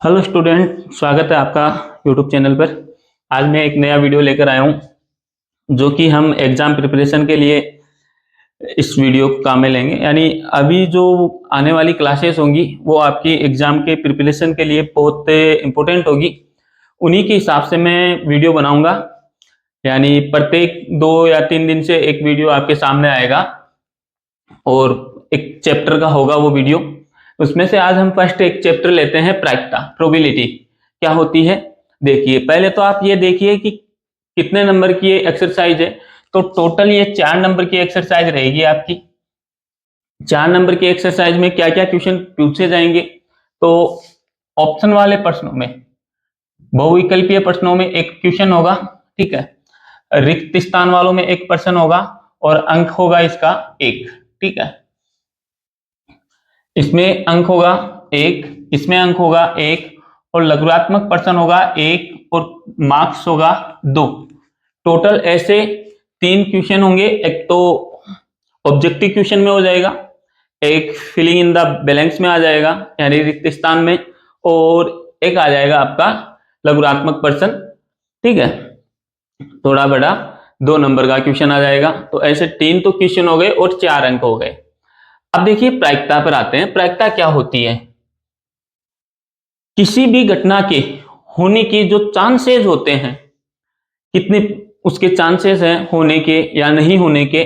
Hello student, स्वागत है आपका यूट्यूब चैनल पर। आज मैं एक नया वीडियो लेकर आया हूं जो कि हम एग्ज़ाम प्रिपरेशन के लिए इस वीडियो को काम में लेंगे। यानी अभी जो आने वाली क्लासेस होंगी वो आपकी एग्ज़ाम के प्रिपरेशन के लिए बहुत इम्पोर्टेंट होगी। उन्हीं के हिसाब से मैं वीडियो बनाऊंगा। यानी प्रत्येक 2 या 3 दिन से एक वीडियो आपके सामने आएगा और एक चैप्टर का होगा वो वीडियो। उसमें से आज हम फर्स्ट एक चैप्टर लेते हैं, प्रायिकता, प्रोबेबिलिटी क्या होती है। देखिए, पहले तो आप ये देखिए कि कितने नंबर की ये एक्सरसाइज है। तो टोटल ये 4 नंबर की एक्सरसाइज रहेगी आपकी। 4 नंबर की एक्सरसाइज में क्या क्या क्वेश्चन पूछे जाएंगे, तो ऑप्शन वाले प्रश्नों में, बहुविकल्पीय प्रश्नों में एक क्वेश्चन होगा, ठीक है। रिक्त स्थान वालों में एक प्रश्न होगा और अंक होगा इसका 1, ठीक है। इसमें अंक होगा 1, इसमें अंक होगा 1 और लघुत्मक प्रश्न होगा 1 और मार्क्स होगा 2। टोटल ऐसे 3 क्वेश्चन होंगे। एक तो ऑब्जेक्टिव क्वेश्चन में हो जाएगा, एक फिलिंग इन द बैलेंस में आ जाएगा यानी रिक्त स्थान में, और एक आ जाएगा आपका लघुत्मक प्रश्न, ठीक है। थोड़ा बड़ा 2 नंबर का क्वेश्चन आ जाएगा। तो ऐसे 3 तो क्वेश्चन हो गए और 4 अंक हो गए। अब देखिए प्रायिकता पर आते हैं। प्रायिकता क्या होती है? किसी भी घटना के होने के जो चांसेस होते हैं, कितने उसके चांसेस हैं होने के या नहीं होने के,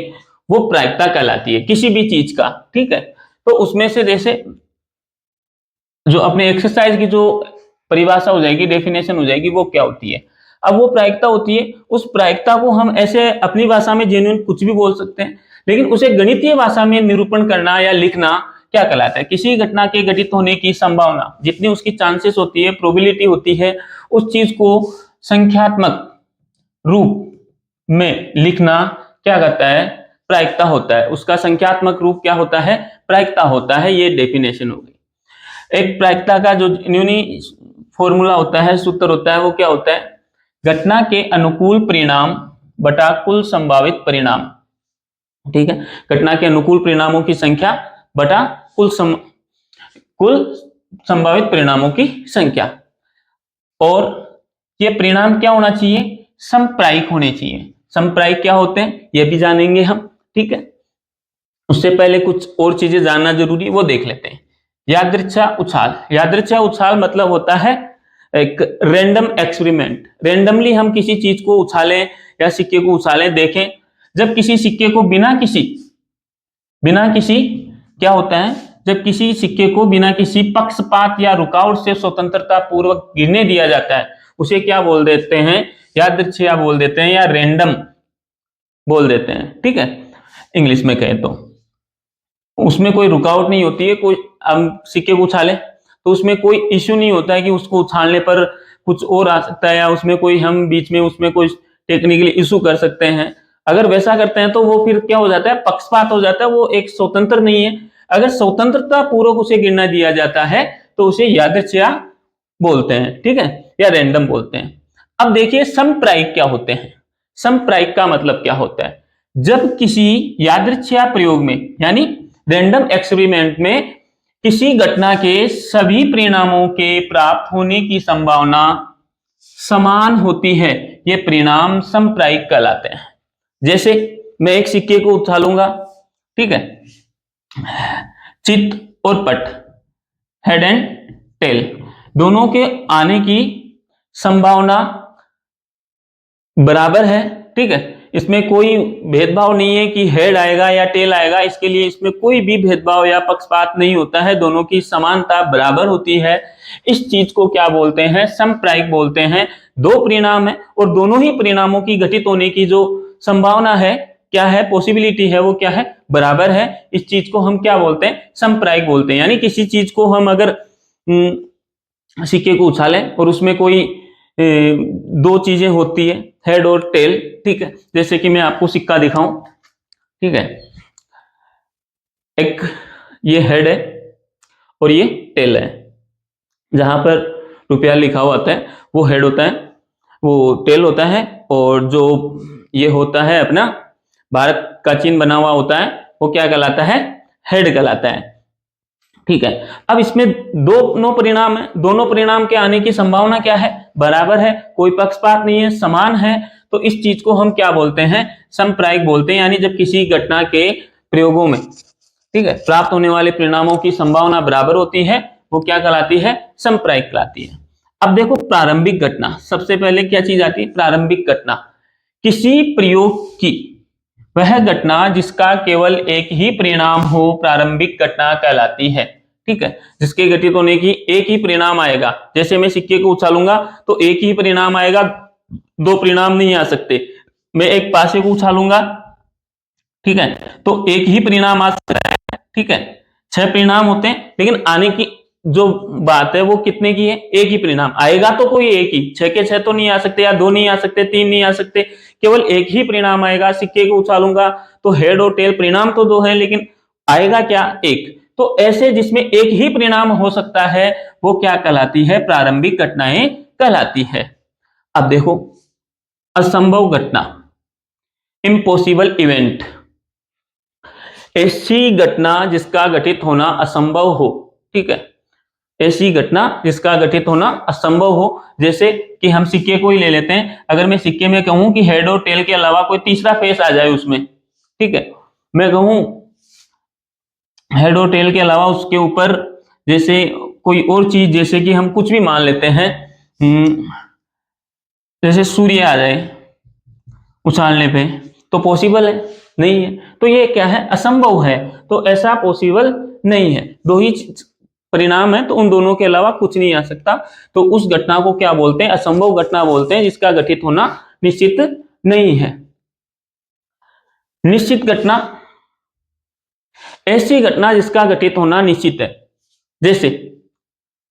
वो प्रायिकता कहलाती है किसी भी चीज का, ठीक है। तो उसमें से जैसे जो अपने एक्सरसाइज की जो परिभाषा हो जाएगी, डेफिनेशन हो जाएगी, वो क्या होती है। अब वो प्रायिकता होती है, उस प्रायिकता को हम ऐसे अपनी भाषा में जेन्युइन कुछ भी बोल सकते हैं, लेकिन उसे गणितीय भाषा में निरूपण करना या लिखना क्या कहलाता है? किसी घटना के घटित होने की संभावना, जितनी उसकी चांसेस होती है, प्रोबेबिलिटी होती है, उस चीज को संख्यात्मक रूप में लिखना क्या कहता है? प्रायिकता होता है। उसका संख्यात्मक रूप क्या होता है? प्रायिकता होता है। ये डेफिनेशन हो गई। एक प्रायिकता का जो न्यूनी फॉर्मूला होता है, सूत्र होता है, वो क्या होता है? घटना के अनुकूल परिणाम बटा कुल संभावित परिणाम, ठीक है। घटना के अनुकूल परिणामों की संख्या बटा कुल संभावित परिणामों की संख्या। और ये परिणाम क्या होना चाहिए? समप्रायिक होने चाहिए। समप्रायिक क्या होते हैं ये भी जानेंगे हम, ठीक है। उससे पहले कुछ और चीजें जानना जरूरी है, वो देख लेते हैं। यादृच्छा उछाल। यादृच्छा उछाल मतलब होता है एक रैंडम एक्सपेरिमेंट। रैंडमली हम किसी चीज को उछालें या सिक्के को उछालें, देखें। जब किसी सिक्के को बिना किसी क्या होता है, जब किसी सिक्के को बिना किसी पक्षपात या रुकावट से स्वतंत्रता पूर्वक गिरने दिया जाता है, उसे क्या बोल देते हैं? यादृच्छिक बोल देते हैं या रैंडम बोल देते हैं, ठीक है। इंग्लिश में कहें तो उसमें कोई रुकावट नहीं होती है। कोई हम सिक्के को उछाले तो उसमें कोई इश्यू नहीं होता है कि उसको उछालने पर कुछ और आ सकता है, या उसमें कोई हम बीच में उसमें कोई टेक्निकली इशू कर सकते हैं। अगर वैसा करते हैं तो वो फिर क्या हो जाता है? पक्षपात हो जाता है, वो एक स्वतंत्र नहीं है। अगर स्वतंत्रता पूर्वक उसे गिरना दिया जाता है तो उसे यादृच्छिक बोलते हैं, ठीक है, या रैंडम बोलते हैं। अब देखिए समप्रायिक क्या होते हैं। समप्रायिक का मतलब क्या होता है? जब किसी यादृच्छिक प्रयोग में यानी रैंडम एक्सपेरिमेंट में किसी घटना के सभी परिणामों के प्राप्त होने की संभावना समान होती है, ये परिणाम समप्रायिक कहलाते हैं। जैसे मैं एक सिक्के को उछालूंगा, ठीक है, चित और पट, हेड एंड टेल, दोनों के आने की संभावना बराबर है, ठीक है। इसमें कोई भेदभाव नहीं है कि हेड आएगा या टेल आएगा, इसके लिए इसमें कोई भी भेदभाव या पक्षपात नहीं होता है, दोनों की समानता बराबर होती है। इस चीज को क्या बोलते हैं? समप्रायिक बोलते हैं। 2 परिणाम है और दोनों ही परिणामों की घटित होने की जो संभावना है, क्या है, पॉसिबिलिटी है, वो क्या है? बराबर है। इस चीज को हम क्या बोलते हैं? समप्रायिक बोलते हैं। यानी किसी चीज को हम अगर सिक्के को उछालें और उसमें कोई 2 चीजें होती है, हेड और टेल, ठीक है। जैसे कि मैं आपको सिक्का दिखाऊं, ठीक है, एक ये हेड है और ये टेल है। जहां पर रुपया लिखा हुआ आता है वो हेड होता है, वो टेल होता है, और जो ये होता है अपना भारत का चिन्ह बना हुआ होता है वो क्या कहलाता है? हेड कहलाता है। ठीक है। अब इसमें दोनों परिणाम है, दोनों परिणाम के आने की संभावना क्या है, बराबर है, कोई पक्षपात नहीं है, समान है। तो इस चीज को हम क्या बोलते हैं, समप्रायिक बोलते हैं। यानी जब किसी घटना के प्रयोगों में, ठीक है, प्राप्त होने वाले परिणामों की संभावना बराबर होती है, वो क्या कहलाती है, समप्रायिक कहलाती है। अब देखो प्रारंभिक घटना, सबसे पहले क्या चीज आती है, प्रारंभिक घटना। किसी प्रयोग की वह घटना जिसका केवल एक ही परिणाम हो प्रारंभिक घटना कहलाती है। ठीक है, जिसके घटित होने की एक ही परिणाम आएगा। जैसे मैं सिक्के को उछालूंगा तो एक ही परिणाम आएगा, दो परिणाम नहीं आ सकते। मैं एक पासे को उछालूंगा, ठीक है, तो एक ही परिणाम आ सकता है। ठीक है, 6 परिणाम होते हैं, लेकिन आने की जो बात है वो कितने की है, एक ही परिणाम आएगा। तो कोई एक ही, 6 के 6 तो नहीं आ सकते, या 2 नहीं आ सकते, 3 नहीं आ सकते, केवल एक ही परिणाम आएगा। सिक्के को उछालूंगा तो हेड और टेल, परिणाम तो 2 है लेकिन आएगा क्या, एक। तो ऐसे जिसमें एक ही परिणाम हो सकता है वो क्या कहलाती है, प्रारंभिक घटनाएं कहलाती है। अब देखो असंभव घटना, इम्पॉसिबल इवेंट, ऐसी घटना जिसका घटित होना असंभव हो। ठीक है, ऐसी घटना जिसका घटित होना असंभव हो। जैसे कि हम सिक्के को ही ले लेते हैं, अगर मैं सिक्के में कहूं कि हेड और टेल के अलावा कोई तीसरा फेस आ जाए उसमें, ठीक है, मैं कहूं हेड और टेल के अलावा उसके ऊपर जैसे कोई और चीज, जैसे कि हम कुछ भी मान लेते हैं, जैसे सूर्य आ जाए उछालने पे, तो पॉसिबल है, नहीं है। तो ये क्या है, असंभव है। तो ऐसा पॉसिबल नहीं है, दो ही परिणाम है तो उन दोनों के अलावा कुछ नहीं आ सकता। तो उस घटना को क्या बोलते हैं, असंभव घटना बोलते हैं, जिसका घटित होना निश्चित नहीं है। निश्चित घटना, ऐसी घटना जिसका घटित होना निश्चित है। जैसे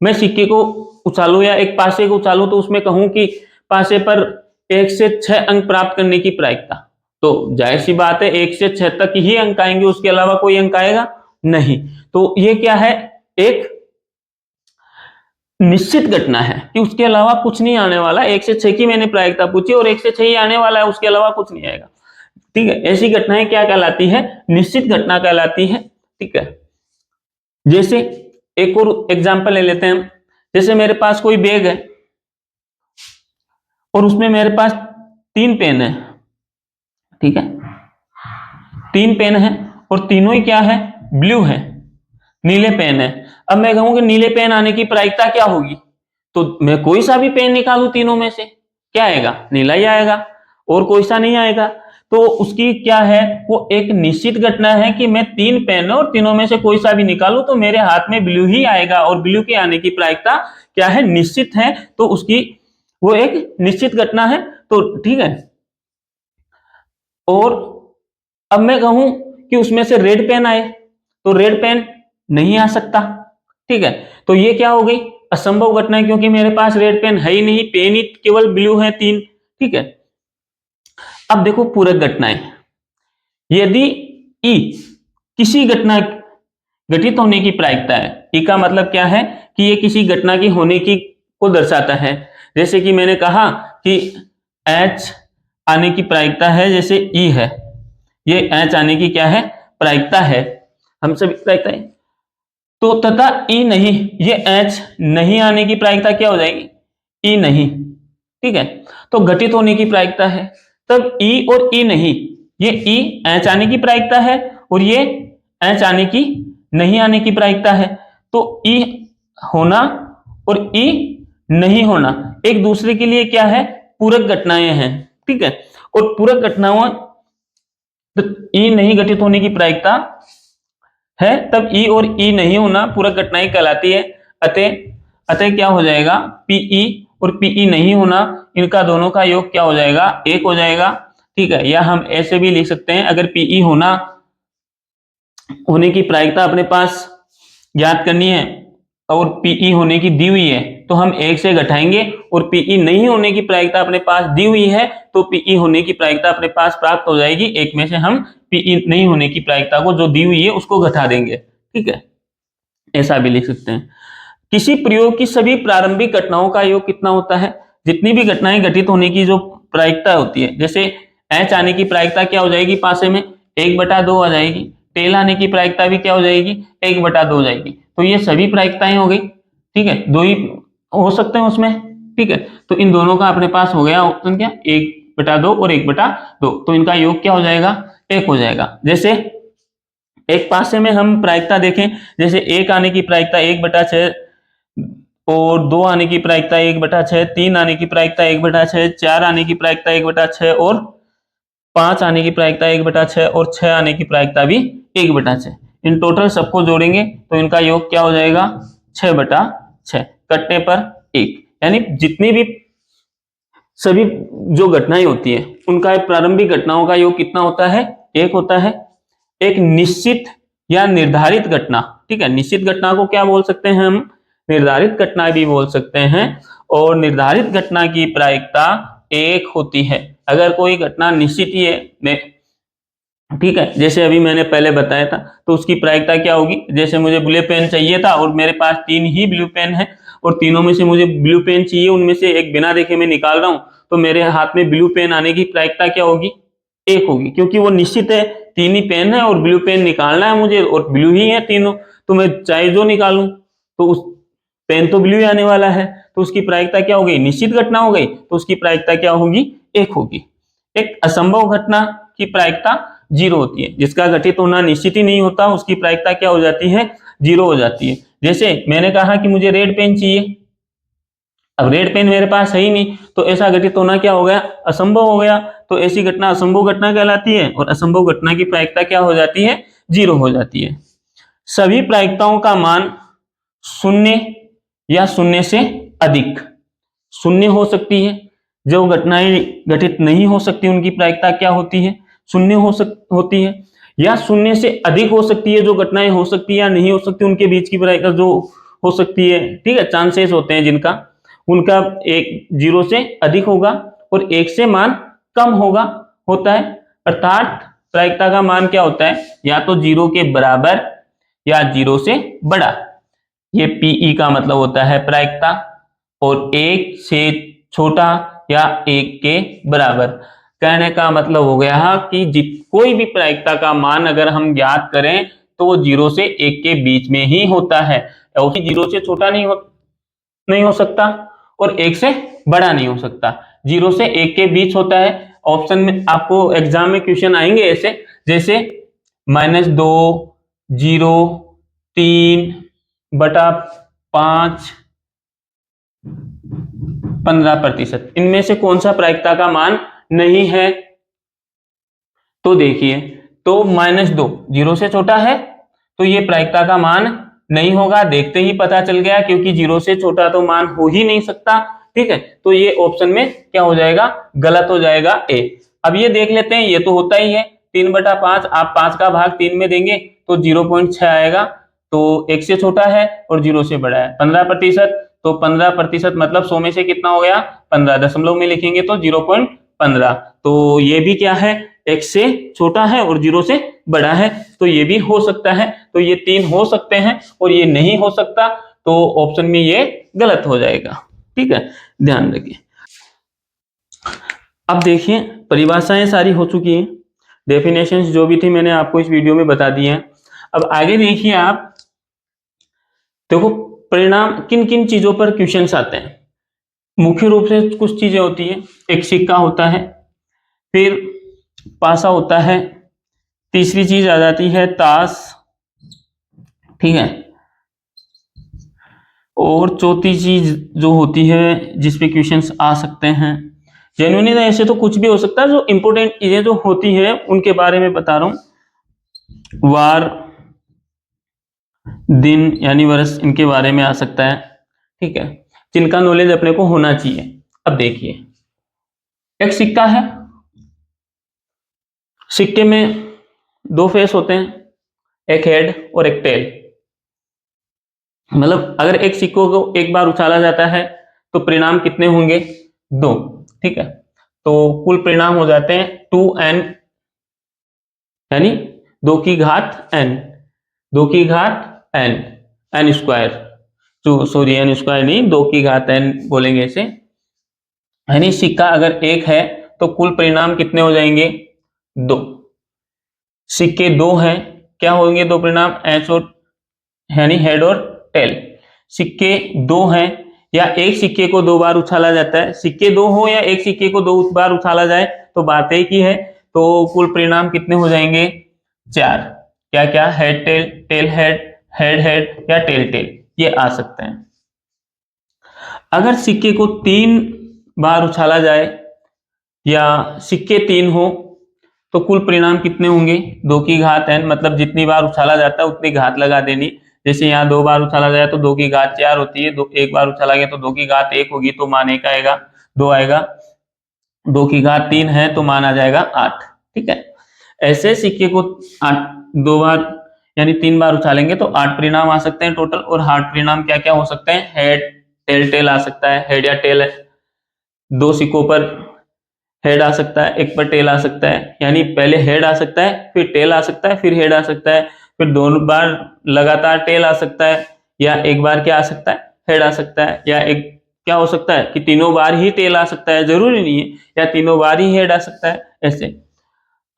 मैं सिक्के को उछालू या एक पासे को उछालू तो उसमें कहूं कि पासे पर 1 से 6 अंक प्राप्त करने की प्रायिकता, तो जाहिर सी बात है 1 से 6 तक ही अंक आएंगे, उसके अलावा कोई अंक आएगा नहीं। तो ये क्या है, एक निश्चित घटना है कि उसके अलावा कुछ नहीं आने वाला। 1 से 6 की मैंने प्रायिकता पूछी और 1 से 6 ही आने वाला है, उसके अलावा कुछ नहीं आएगा। ठीक है, ऐसी घटनाएं क्या कहलाती है, निश्चित घटना कहलाती है। ठीक है, जैसे एक और एग्जांपल ले लेते हैं, जैसे मेरे पास कोई बैग है और उसमें मेरे पास 3 पेन है। ठीक है, 3 पेन है और तीनों ही क्या है, ब्लू है, नीले पेन है। अब मैं कहूं कि नीले पेन आने की प्रायिकता क्या होगी, तो मैं कोई सा भी पेन निकालू तीनों में से, क्या आएगा, नीला ही आएगा, और कोई सा नहीं आएगा। तो उसकी क्या है, वो एक निश्चित घटना है कि मैं 3 पेन और तीनों में से कोई सा भी निकालू तो मेरे हाथ में ब्लू ही आएगा, और ब्लू के आने की प्रायिकता क्या है, निश्चित है। तो उसकी वो एक निश्चित घटना है। तो ठीक है, और अब मैं कहूं कि उसमें से रेड पेन आए तो रेड पेन नहीं आ सकता। ठीक है, तो ये क्या हो गई, असंभव घटना है, क्योंकि मेरे पास रेड पेन है ही नहीं, पेन ही केवल ब्लू है 3। ठीक है, अब देखो पूरक घटनाएं, यदि ई किसी घटना घटित होने की प्रायिकता है, ई का मतलब क्या है कि ये किसी घटना की होने की को दर्शाता है। जैसे कि मैंने कहा कि एच आने की प्रायिकता है, जैसे ई है, ये एच आने की क्या है, प्रायिकता है, हम सभी प्रायिकता है। तो तथा ई नहीं, ये एच नहीं आने की प्रायिकता क्या हो जाएगी, ई नहीं। ठीक है, तो घटित होने की प्रायिकता है, तब ई और ई नहीं, ये ई एच आने की प्रायिकता है और ये एच आने की नहीं आने की प्रायिकता है। तो ई होना और ई नहीं होना एक दूसरे के लिए क्या है, पूरक घटनाएं हैं। ठीक है, और पूरक घटनाओं, तो ई नहीं घटित होने की प्रायिकता है, तब ई और ई नहीं होना पूरक घटनाएं कहलाती है। अतः अतः क्या हो जाएगा, पीई और पीई नहीं होना, इनका दोनों का योग क्या हो जाएगा, 1 हो जाएगा। ठीक है, या हम ऐसे भी लिख सकते हैं, अगर पीई होने की प्रायिकता अपने पास ज्ञात करनी है और पीई होने की दी हुई है तो हम 1 से घटाएंगे, और पीई नहीं होने की प्रायिकता अपने पास दी हुई है तो पीई होने की प्रायिकता अपने पास प्राप्त हो जाएगी। 1 में से हम पीई नहीं होने की प्रायिकता को जो दी हुई है उसको घटा देंगे। ठीक है, ऐसा भी लिख सकते हैं। किसी प्रयोग की सभी प्रारंभिक घटनाओं का योग कितना होता है, जितनी भी घटनाएं घटित होने की जो प्रायिकता होती है, जैसे एच आने की प्रायिकता क्या हो जाएगी, पासे में 1/2 आ जाएगी, टेल आने की प्रायिकता भी क्या हो जाएगी, 1/2 हो जाएगी। तो ये सभी प्रायिकताएं हो गई, ठीक है, दो ही हो सकते हैं उसमें, ठीक है। तो इन दोनों का अपने पास हो गया ऑप्शन क्या, 1/2 और 1/2, तो इनका योग क्या हो जाएगा, 1 हो जाएगा। जैसे एक पासे में हम प्रायिकता देखें, जैसे 1 आने की प्रायिकता 1/6, और 2 आने की प्रायिकता 1/6, 3 आने की प्रायिकता 1/6, 4 आने की प्रायिकता 1/6, और 5 आने की प्रायिकता 1/6, और 6 आने की प्रायिकता भी 1/6। इन टोटल सबको जोड़ेंगे तो इनका योग क्या हो जाएगा, 6/6, कटने पर 1। यानी जितनी भी सभी जो घटनाएं होती है उनका प्रारंभिक घटनाओं का योग कितना होता है, 1 होता है। एक निश्चित या निर्धारित घटना, ठीक है, निश्चित घटना को क्या बोल सकते हैं हम, निर्धारित घटना भी बोल सकते हैं, और निर्धारित घटना की प्रायिकता 1 होती है। अगर कोई घटना निश्चित ही है, ठीक है, जैसे अभी मैंने पहले बताया था, तो उसकी प्रायिकता क्या होगी, जैसे मुझे ब्लू पेन चाहिए था और मेरे पास 3 ही ब्लू पेन है, और तीनों में से मुझे ब्लू पेन चाहिए, उनमें से एक बिना देखे मैं निकाल रहा हूं, तो मेरे हाथ में ब्लू पेन आने की प्रायिकता क्या होगी, 1 होगी, क्योंकि वो निश्चित है, 3 ही पेन है और ब्लू पेन निकालना है मुझे, और ब्लू ही है तीनों, तो मैं चाहे जो निकालूं तो उस पेन तो ब्लू ही आने वाला है, तो उसकी प्रायिकता क्या हो गई, निश्चित घटना हो गई, तो उसकी प्रायिकता क्या होगी, 1 होगी। एक असंभव घटना की प्रायिकता 0 होती है, जिसका घटित होना निश्चित ही नहीं होता, उसकी प्रायिकता क्या हो जाती है, 0 हो जाती है। जैसे मैंने कहा कि मुझे रेड पेन चाहिए, अब रेड पेन मेरे पास है ही नहीं, तो ऐसा घटित होना क्या हो गया, असंभव हो गया, तो ऐसी घटना असंभव घटना कहलाती है, और असंभव घटना की प्रायिकता क्या हो जाती है, 0 हो जाती है। सभी प्रायिकताओं का मान 0 या 0 से अधिक, 0 हो सकती है, जो घटनाएं घटित नहीं हो सकती उनकी प्रायिकता क्या होती है, 0 होती है, या 0 से अधिक हो सकती है, जो घटनाएं हो सकती है या नहीं हो सकती उनके बीच की प्रायिकता जो हो सकती है, ठीक है, चांसेस होते हैं जिनका, उनका 0 से अधिक होगा और 1 से मान कम होता है। अर्थात प्रायिकता का मान क्या होता है, या तो 0 के बराबर या 0 से बड़ा, ये पीई का मतलब होता है प्रायिकता, और 1 से छोटा या 1 के बराबर। कहने का मतलब हो गया कि कोई भी प्रायिकता का मान अगर हम ज्ञात करें तो वो 0 से 1 के बीच में ही होता है, और 0 से छोटा नहीं हो सकता और 1 से बड़ा नहीं हो सकता, 0 से 1 के बीच होता है। ऑप्शन में आपको एग्जाम में क्वेश्चन आएंगे ऐसे, जैसे -2, 0, 3/5, 15%, इनमें से कौन सा प्रायिकता का मान नहीं है, तो देखिए, तो -2 0 से छोटा है, तो ये प्रायिकता का मान नहीं होगा, देखते ही पता चल गया, क्योंकि 0 से छोटा तो मान हो ही नहीं सकता, ठीक है, तो ये ऑप्शन में क्या हो जाएगा, गलत हो जाएगा, ए। अब ये देख लेते हैं, ये तो होता ही है, 3/5, आप 5 का भाग 3 में देंगे तो 0.6 आएगा, तो 1 से छोटा है और 0 से बड़ा है। 15%, तो 15% मतलब 100 में से कितना हो गया, 15, दशमलव में लिखेंगे तो 0.15, तो ये भी क्या है, 1 से छोटा है और 0 से बड़ा है, तो ये भी हो सकता है, तो ये 3 हो सकते हैं और ये नहीं हो सकता, तो ऑप्शन में ये गलत हो जाएगा, ठीक है, ध्यान रखिए। अब देखिए, परिभाषाएं सारी हो चुकी हैं, डेफिनेशंस जो भी थी मैंने आपको इस वीडियो में बता दी हैं। अब आगे देखिए, आप देखो परिणाम किन किन चीजों पर क्वेश्चंस आते हैं। मुख्य रूप से कुछ चीजें होती है, एक सिक्का होता है, फिर पासा होता है, तीसरी चीज आ जाती है ताश, ठीक है, और चौथी चीज जो होती है जिसपे क्वेश्चंस आ सकते हैं, जेन्युइनली ऐसे तो कुछ भी हो सकता है, जो इंपॉर्टेंट चीजें जो होती है उनके बारे में बता रहा हूं, वार, दिन यानी वर्ष, इनके बारे में आ सकता है, ठीक है, जिनका नॉलेज अपने को होना चाहिए। अब देखिए, एक सिक्का है, सिक्के में 2 फेस होते हैं, एक हेड और एक टेल, मतलब अगर एक सिक्कों को एक बार उछाला जाता है तो परिणाम कितने होंगे, 2, ठीक है, तो कुल परिणाम हो जाते हैं 2n, यानी 2 की घात n, 2 की घात n, n स्क्वायर, जो सॉरी n स्क्वायर नहीं, 2 की घात n बोलेंगे इसे, यानी सिक्का अगर एक है तो कुल परिणाम कितने हो जाएंगे, 2। सिक्के 2 हैं, क्या होंगे 2 परिणाम, h और यानी हेड और टेल। सिक्के दो हैं या एक सिक्के को दो बार उछाला जाता है, सिक्के दो हो या एक सिक्के को दो बार उछाला जाए तो बात एक ही है। तो कुल परिणाम कितने हो जाएंगे? 4। क्या क्या? Head tail, tail head, head head या टेल टेल, ये आ सकते हैं। अगर सिक्के को 3 बार उछाला जाए या सिक्के 3 हो तो कुल परिणाम कितने होंगे? 2 की घात n, मतलब जितनी बार उछाला जाता है उतनी घात लगा देनी। जैसे यहाँ 2 बार उछाला जाए तो 2 की घात 4 होती है, एक बार उछाला गया तो 2 की घात 1 होगी, तो मान 1 आएगा, 2 आएगा, 2 की घात 3 है तो मान आ जाएगा 8। ठीक है, ऐसे सिक्के को 2 बार यानी 3 बार उछालेंगे तो 8 परिणाम आ सकते हैं टोटल। और 8 परिणाम क्या क्या हो सकते हैं? हेड टेल टेल आ सकता है, हेड या टेल है, 2 सिक्कों पर हेड आ सकता है, एक पर टेल आ सकता है, यानी पहले हेड आ सकता है, फिर टेल आ सकता है, फिर हेड आ सकता है, फिर दोनों बार लगातार टेल आ सकता है, या एक बार क्या आ सकता है? हेड आ सकता है, या एक क्या हो सकता है कि तीनों बार ही टेल आ सकता है, जरूरी नहीं है, या तीनों बार ही हेड आ सकता है, ऐसे।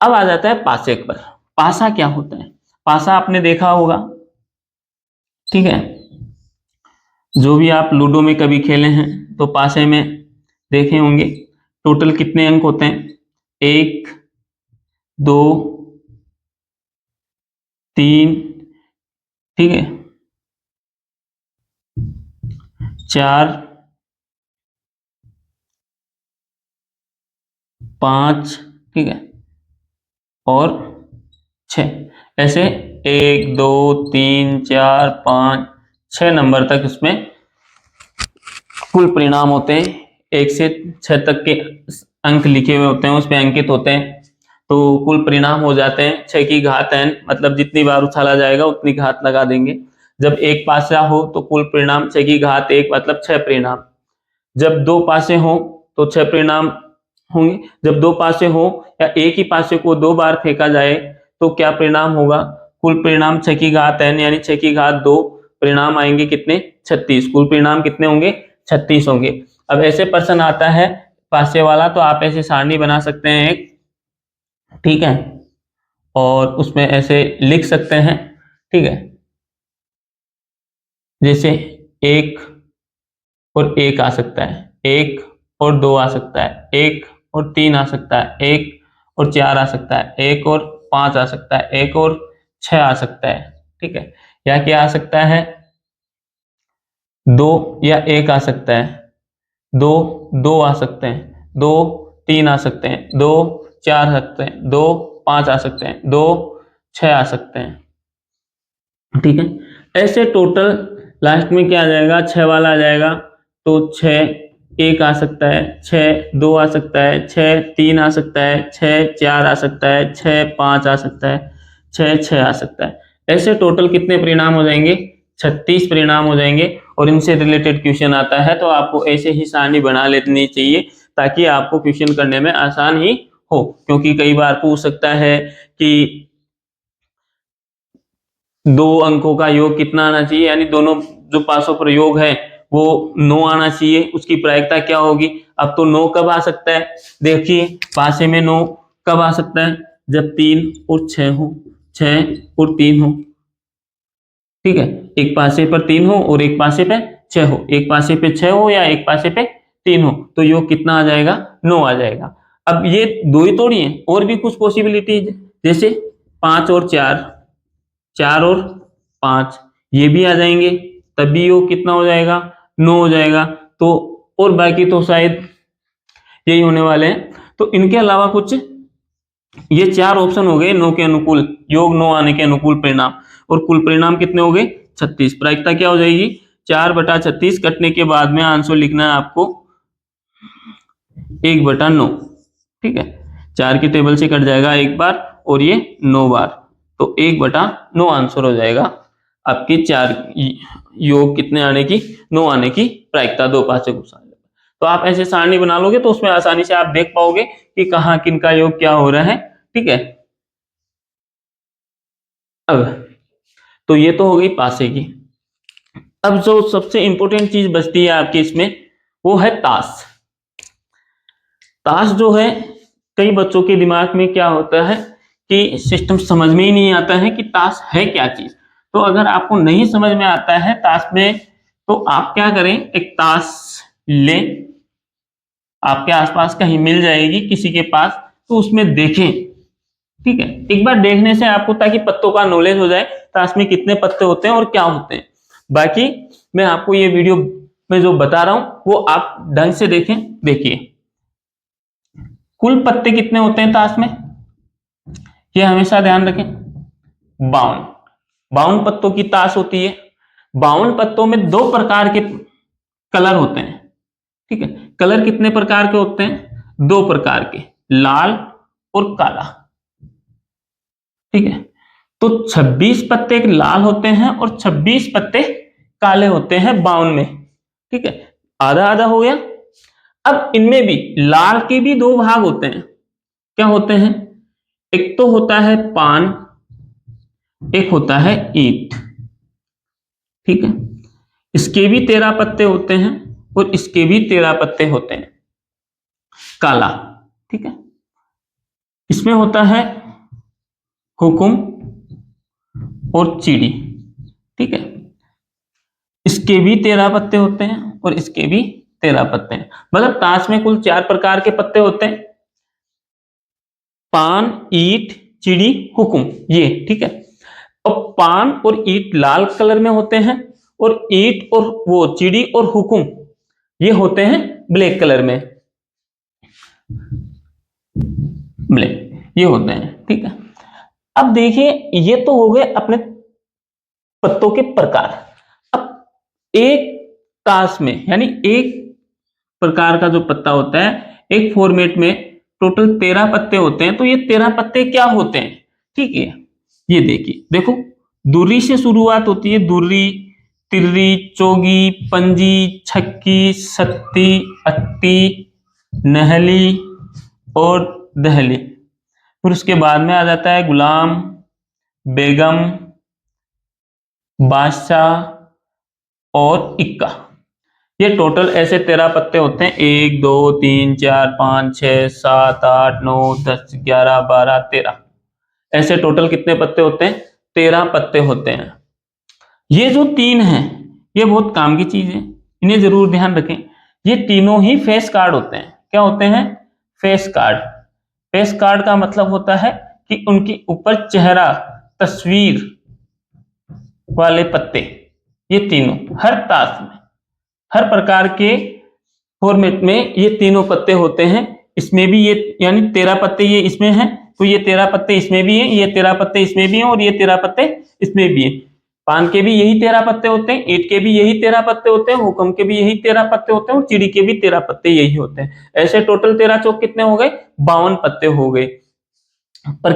अब आ जाता है पासे पर। पासा क्या होता है? पासा आपने देखा होगा, ठीक है, जो भी आप लूडो में कभी खेले हैं तो पासे में देखे होंगे। टोटल कितने अंक होते हैं? 1 2 3, ठीक है, 4 5, ठीक है, और 6, ऐसे 1 2 3 4 5 6 नंबर तक इसमें कुल परिणाम होते हैं। 1 से 6 तक के अंक लिखे हुए होते हैं, उस पे अंकित होते हैं, तो कुल परिणाम हो जाते हैं 6 की घात n, मतलब जितनी बार उछाला जाएगा उतनी घात लगा देंगे। जब एक पासा हो तो कुल परिणाम 6 की घात 1, मतलब 6 परिणाम। जब 2 पासे हो तो 6 परिणाम होंगे। जब 2 पासे हो या एक ही पासे को 2 बार फेंका जाए तो क्या परिणाम होगा? कुल परिणाम 6 की घात n यानी 6 की घात 2 परिणाम आएंगे कितने? 36। कुल परिणाम कितने होंगे? 36 होंगे। अब ऐसे प्रश्न आता है पासे वाला तो आप ऐसे सारणी बना सकते हैं एक, ठीक है, और उसमें ऐसे लिख सकते हैं, ठीक है, जैसे 1 और 1 आ सकता है, 1 और 2 आ सकता है, 1 और 3 आ सकता है, 1 और 4 आ सकता है, 1 और 5 आ सकता है, 1 और 6 आ सकता है, ठीक है। या क्या आ सकता है? 2 या 1 आ सकता है, 2 2 आ सकते हैं, 2 3 आ सकते हैं, 2 4 आ सकते हैं, 2 5 आ सकते हैं, 2 6 आ सकते हैं, ठीक है। ऐसे टोटल लास्ट में क्या आ जाएगा? 6 वाला आ जाएगा, तो 6 1 आ सकता है, 6 2 आ सकता है, 6 3 आ सकता है, 6 4 आ सकता है, 6 5 आ सकता है, 6 6 आ सकता है। ऐसे टोटल कितने परिणाम हो जाएंगे? 36 परिणाम हो जाएंगे। और इनसे रिलेटेड क्वेश्चन आता है तो आपको ऐसे ही सारणी बना लेनी चाहिए ताकि आपको क्वेश्चन करने में आसान ही हो, क्योंकि कई बार पूछ सकता है कि 2 अंकों का योग कितना आना चाहिए, यानी दोनों जो पासों पर योग है वो 9 आना चाहिए, उसकी प्रायिकता क्या होगी? अब तो 9 कब आ सकता है? देखिए पासे में 9 कब आ सकता है? जब 3 और 6 हो, 6 और 3 हो, ठीक है, एक पासे पर 3 हो और एक पासे पे 6 हो, एक पासे पे 6 हो या एक पासे पे 3 हो, तो योग कितना आ जाएगा? 9 आ जाएगा। अब ये दो ही थोड़ी है, और भी कुछ पॉसिबिलिटीज, जैसे 5 और 4, 4 और 5, ये भी आ जाएंगे, तब भी योग कितना हो जाएगा? 9 हो जाएगा। तो और बाकी तो शायद यही होने वाले हैं। तो इनके अलावा कुछ ये 4 ऑप्शन हो गए 9 के अनुकूल, योग 9 आने के अनुकूल परिणाम, और कुल परिणाम कितने हो गए? 36। प्रायिकता क्या हो जाएगी? 4/36 कटने के बाद में आंसर लिखना है आपको 1/9, ठीक है, 4 की टेबल से कट जाएगा एक बार और ये 9 बार, तो 1/9 आंसर हो जाएगा आपकी 4 योग कितने आने की? 9 आने की प्रायिकता, 2 पासे घुसा। तो आप ऐसे सारणी बना लोगे तो उसमें आसानी से आप देख पाओगे कि कहाँ किन का योग क्या हो रहा है, ठीक है। अब तो ये तो हो गई पासे की। अब जो सबसे इंपॉर्टेंट चीज बचती है आपकी इसमें वो है ताश। ताश जो है, कई बच्चों के दिमाग में क्या होता है कि सिस्टम समझ में ही नहीं आता है कि ताश है क्या चीज। तो अगर आपको नहीं समझ में आता है ताश में, तो आप क्या करें, एक ताश लें, आपके आसपास कहीं मिल जाएगी किसी के पास, तो उसमें देखें, ठीक है। एक बार देखने से आपको ताकि पत्तों का नॉलेज हो जाए, ताश में कितने पत्ते होते हैं और क्या होते हैं। बाकी मैं आपको ये वीडियो में जो बता रहा हूं वो आप ढंग से देखें। देखिए कुल पत्ते कितने होते हैं ताश में, ये हमेशा ध्यान रखें, 52 पत्तों की ताश होती है। 52 पत्तों में 2 प्रकार के कलर होते हैं, ठीक है। कलर कितने प्रकार के होते हैं, 2 प्रकार के, लाल और काला, ठीक है। तो 26 पत्ते लाल होते हैं और 26 पत्ते काले होते हैं 52 में, ठीक है। आधा आधा हो गया। अब इनमें भी लाल के भी 2 भाग होते हैं, क्या होते हैं, एक तो होता है पान, एक होता है ईंट, ठीक है। इसके भी 13 पत्ते होते हैं और इसके भी 13 पत्ते होते हैं, काला, ठीक है। इसमें होता है हुकुम और चिड़ी, ठीक है। इसके भी 13 पत्ते होते हैं और इसके भी 13 पत्ते हैं। मतलब ताश में कुल 4 प्रकार के पत्ते होते हैं, पान, ईंट, चिड़ी, हुकुम, ये, ठीक है। अब पान और ईंट लाल कलर में होते हैं और ईंट और वो चिड़ी और हुकुम ये होते हैं ब्लैक कलर में, ब्लैक ये होते हैं, ठीक है। अब देखिए ये तो हो गए अपने पत्तों के प्रकार। अब एक ताश में यानी एक प्रकार का जो पत्ता होता है, एक फॉर्मेट में टोटल 13 पत्ते होते हैं। तो ये 13 पत्ते क्या होते हैं, ठीक है। ये देखिए, देखो दूरी से शुरुआत होती है, दूरी, तिर्री, चौगी, पंजी, छक्की, सत्ती, अट्टी, नहली और दहली। फिर उसके बाद में आ जाता है गुलाम, बेगम, बादशाह और इक्का। ये टोटल ऐसे 13 पत्ते होते हैं, 1 2 3 4 5 6 7 8 9 10 11 12 13, ऐसे टोटल कितने पत्ते होते हैं, 13 पत्ते होते हैं। ये जो 3 हैं ये बहुत काम की चीज है, इन्हें जरूर ध्यान रखें। ये तीनों ही फेस कार्ड होते हैं। क्या होते हैं, फेस कार्ड। फेस कार्ड का मतलब होता है कि उनके ऊपर चेहरा, तस्वीर वाले पत्ते, ये तीनों हर ताश में, हर प्रकार के फॉर्मेट में ये तीनों पत्ते होते हैं। इसमें भी ये यानी 13 पत्ते ये इसमें हैं, तो ये 13 पत्ते इसमें भी हैं, ये 13 पत्ते इसमें भी हैं और ये 13 पत्ते इसमें भी हैं। पान के भी यही 13 पत्ते होते हैं, ईंट के भी यही 13 पत्ते होते हैं, हुक्म के भी यही 13 पत्ते होते हैं और चिड़ी के भी 13 पत्ते यही होते हैं। ऐसे टोटल 13 चौक कितने हो गए, 52 पत्ते हो गए। पर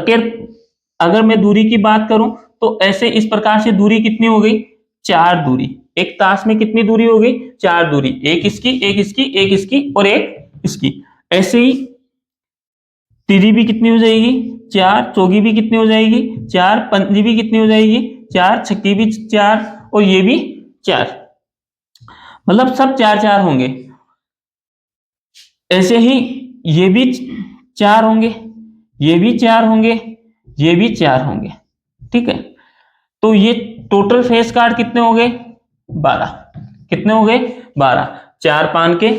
अगर मैं दूरी की बात करूं तो ऐसे इस प्रकार से दूरी कितनी हो गई, 4 दूरी। एक ताश में कितनी दूरी हो गई, 4 दूरी, एक इसकी, एक इसकी, एक इसकी और एक इसकी। ऐसे ही तिरी भी कितनी हो जाएगी, 4, चौगी भी कितनी हो जाएगी, 4, पंजी भी कितनी हो जाएगी, 4, छक्की भी 4 और ये भी 4, मतलब सब 4 4 होंगे। ऐसे ही ये भी 4 होंगे, ये भी 4 होंगे, ये भी 4 होंगे, ठीक है। तो ये टोटल फेस कार्ड कितने हो गए, 12। कितने हो गए, 12। 4 पान के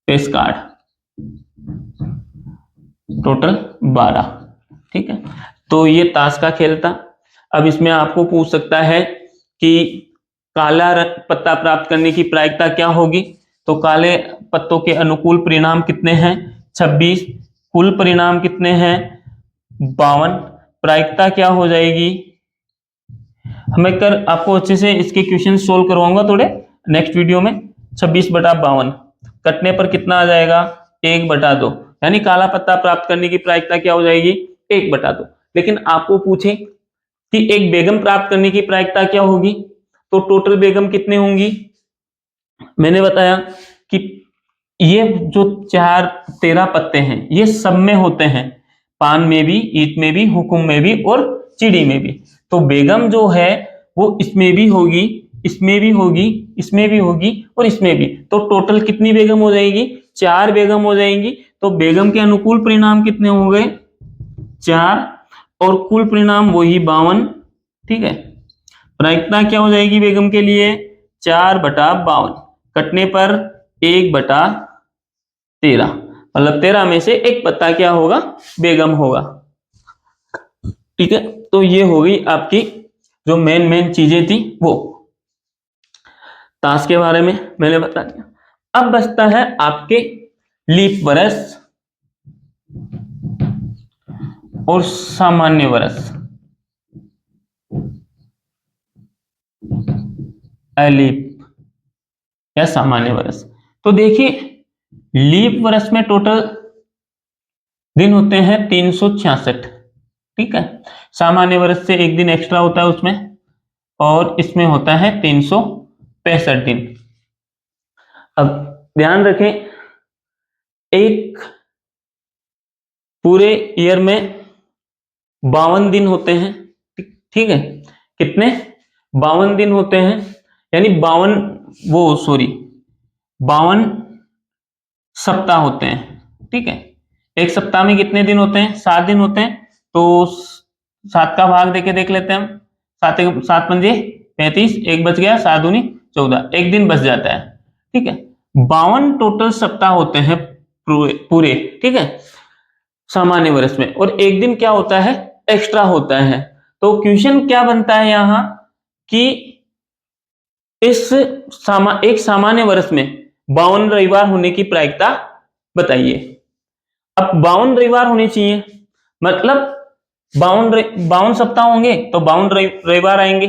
फेस कार्ड, टोटल 12, ठीक है। तो ये ताश का खेल था। अब इसमें आपको पूछ सकता है कि काला पत्ता प्राप्त करने की प्रायिकता क्या होगी। तो काले पत्तों के अनुकूल परिणाम कितने हैं, 26। कुल परिणाम कितने हैं, 52। प्रायिकता क्या हो जाएगी, हमें कर आपको अच्छे से इसके क्वेश्चन सोल्व करवाऊंगा थोड़े नेक्स्ट वीडियो में। 26/52 कटने पर कितना आ जाएगा, 1/2, यानी काला पत्ता प्राप्त करने की प्रायिकता क्या हो जाएगी, 1/2। लेकिन आपको पूछे कि एक बेगम प्राप्त करने की प्रायिकता क्या होगी, तो टोटल बेगम कितने होंगी, मैंने बताया कि ये जो 13 पत्ते हैं ये सब में होते हैं, पान में भी, ईंट में भी, हुकुम में भी और चिड़ी में भी। तो बेगम जो है वो इसमें भी होगी, इसमें भी होगी, इसमें भी होगी और इसमें भी। तो टोटल कितनी बेगम हो जाएगी, 4 बेगम हो जाएंगी। तो बेगम के अनुकूल परिणाम कितने हो गए, 4 और कुल परिणाम वही 52, ठीक है। प्रायिकता क्या हो जाएगी बेगम के लिए, 4/52 कटने पर 1/13, मतलब 13 में से एक पत्ता क्या होगा, बेगम होगा। ठीक है, तो ये होगी आपकी जो मेन चीजें थी वो ताश के बारे में मैंने बता दिया। अब बचता है आपके लीप वर्ष और सामान्य वर्ष, अलीप या सामान्य वर्ष। तो देखिए लीप वर्ष में टोटल दिन होते हैं 366, ठीक है। सामान्य वर्ष से एक दिन एक्स्ट्रा होता है उसमें, और इसमें होता है 365 दिन। अब ध्यान रखें, एक पूरे ईयर में 52 दिन होते हैं, ठीक है। कितने, 52 दिन होते हैं, यानी 52 सप्ताह होते हैं, ठीक है। एक सप्ताह में कितने दिन होते हैं, 7 दिन होते हैं। तो 7 का भाग देके देख लेते हैं हम, 7 पंजे 35, एक बच गया, 7 दूनी 14, एक दिन बच जाता है, ठीक है। 52 टोटल सप्ताह होते हैं पूरे, ठीक है, सामान्य वर्ष में, और एक दिन क्या होता है, एक्स्ट्रा होता है। तो क्वेश्चन क्या बनता है यहां कि एक सामान्य वर्ष में 52 रविवार होने की प्रायिकता बताइए। अब 52 रविवार होने चाहिए, मतलब 52 सप्ताह होंगे तो 52 रविवार आएंगे।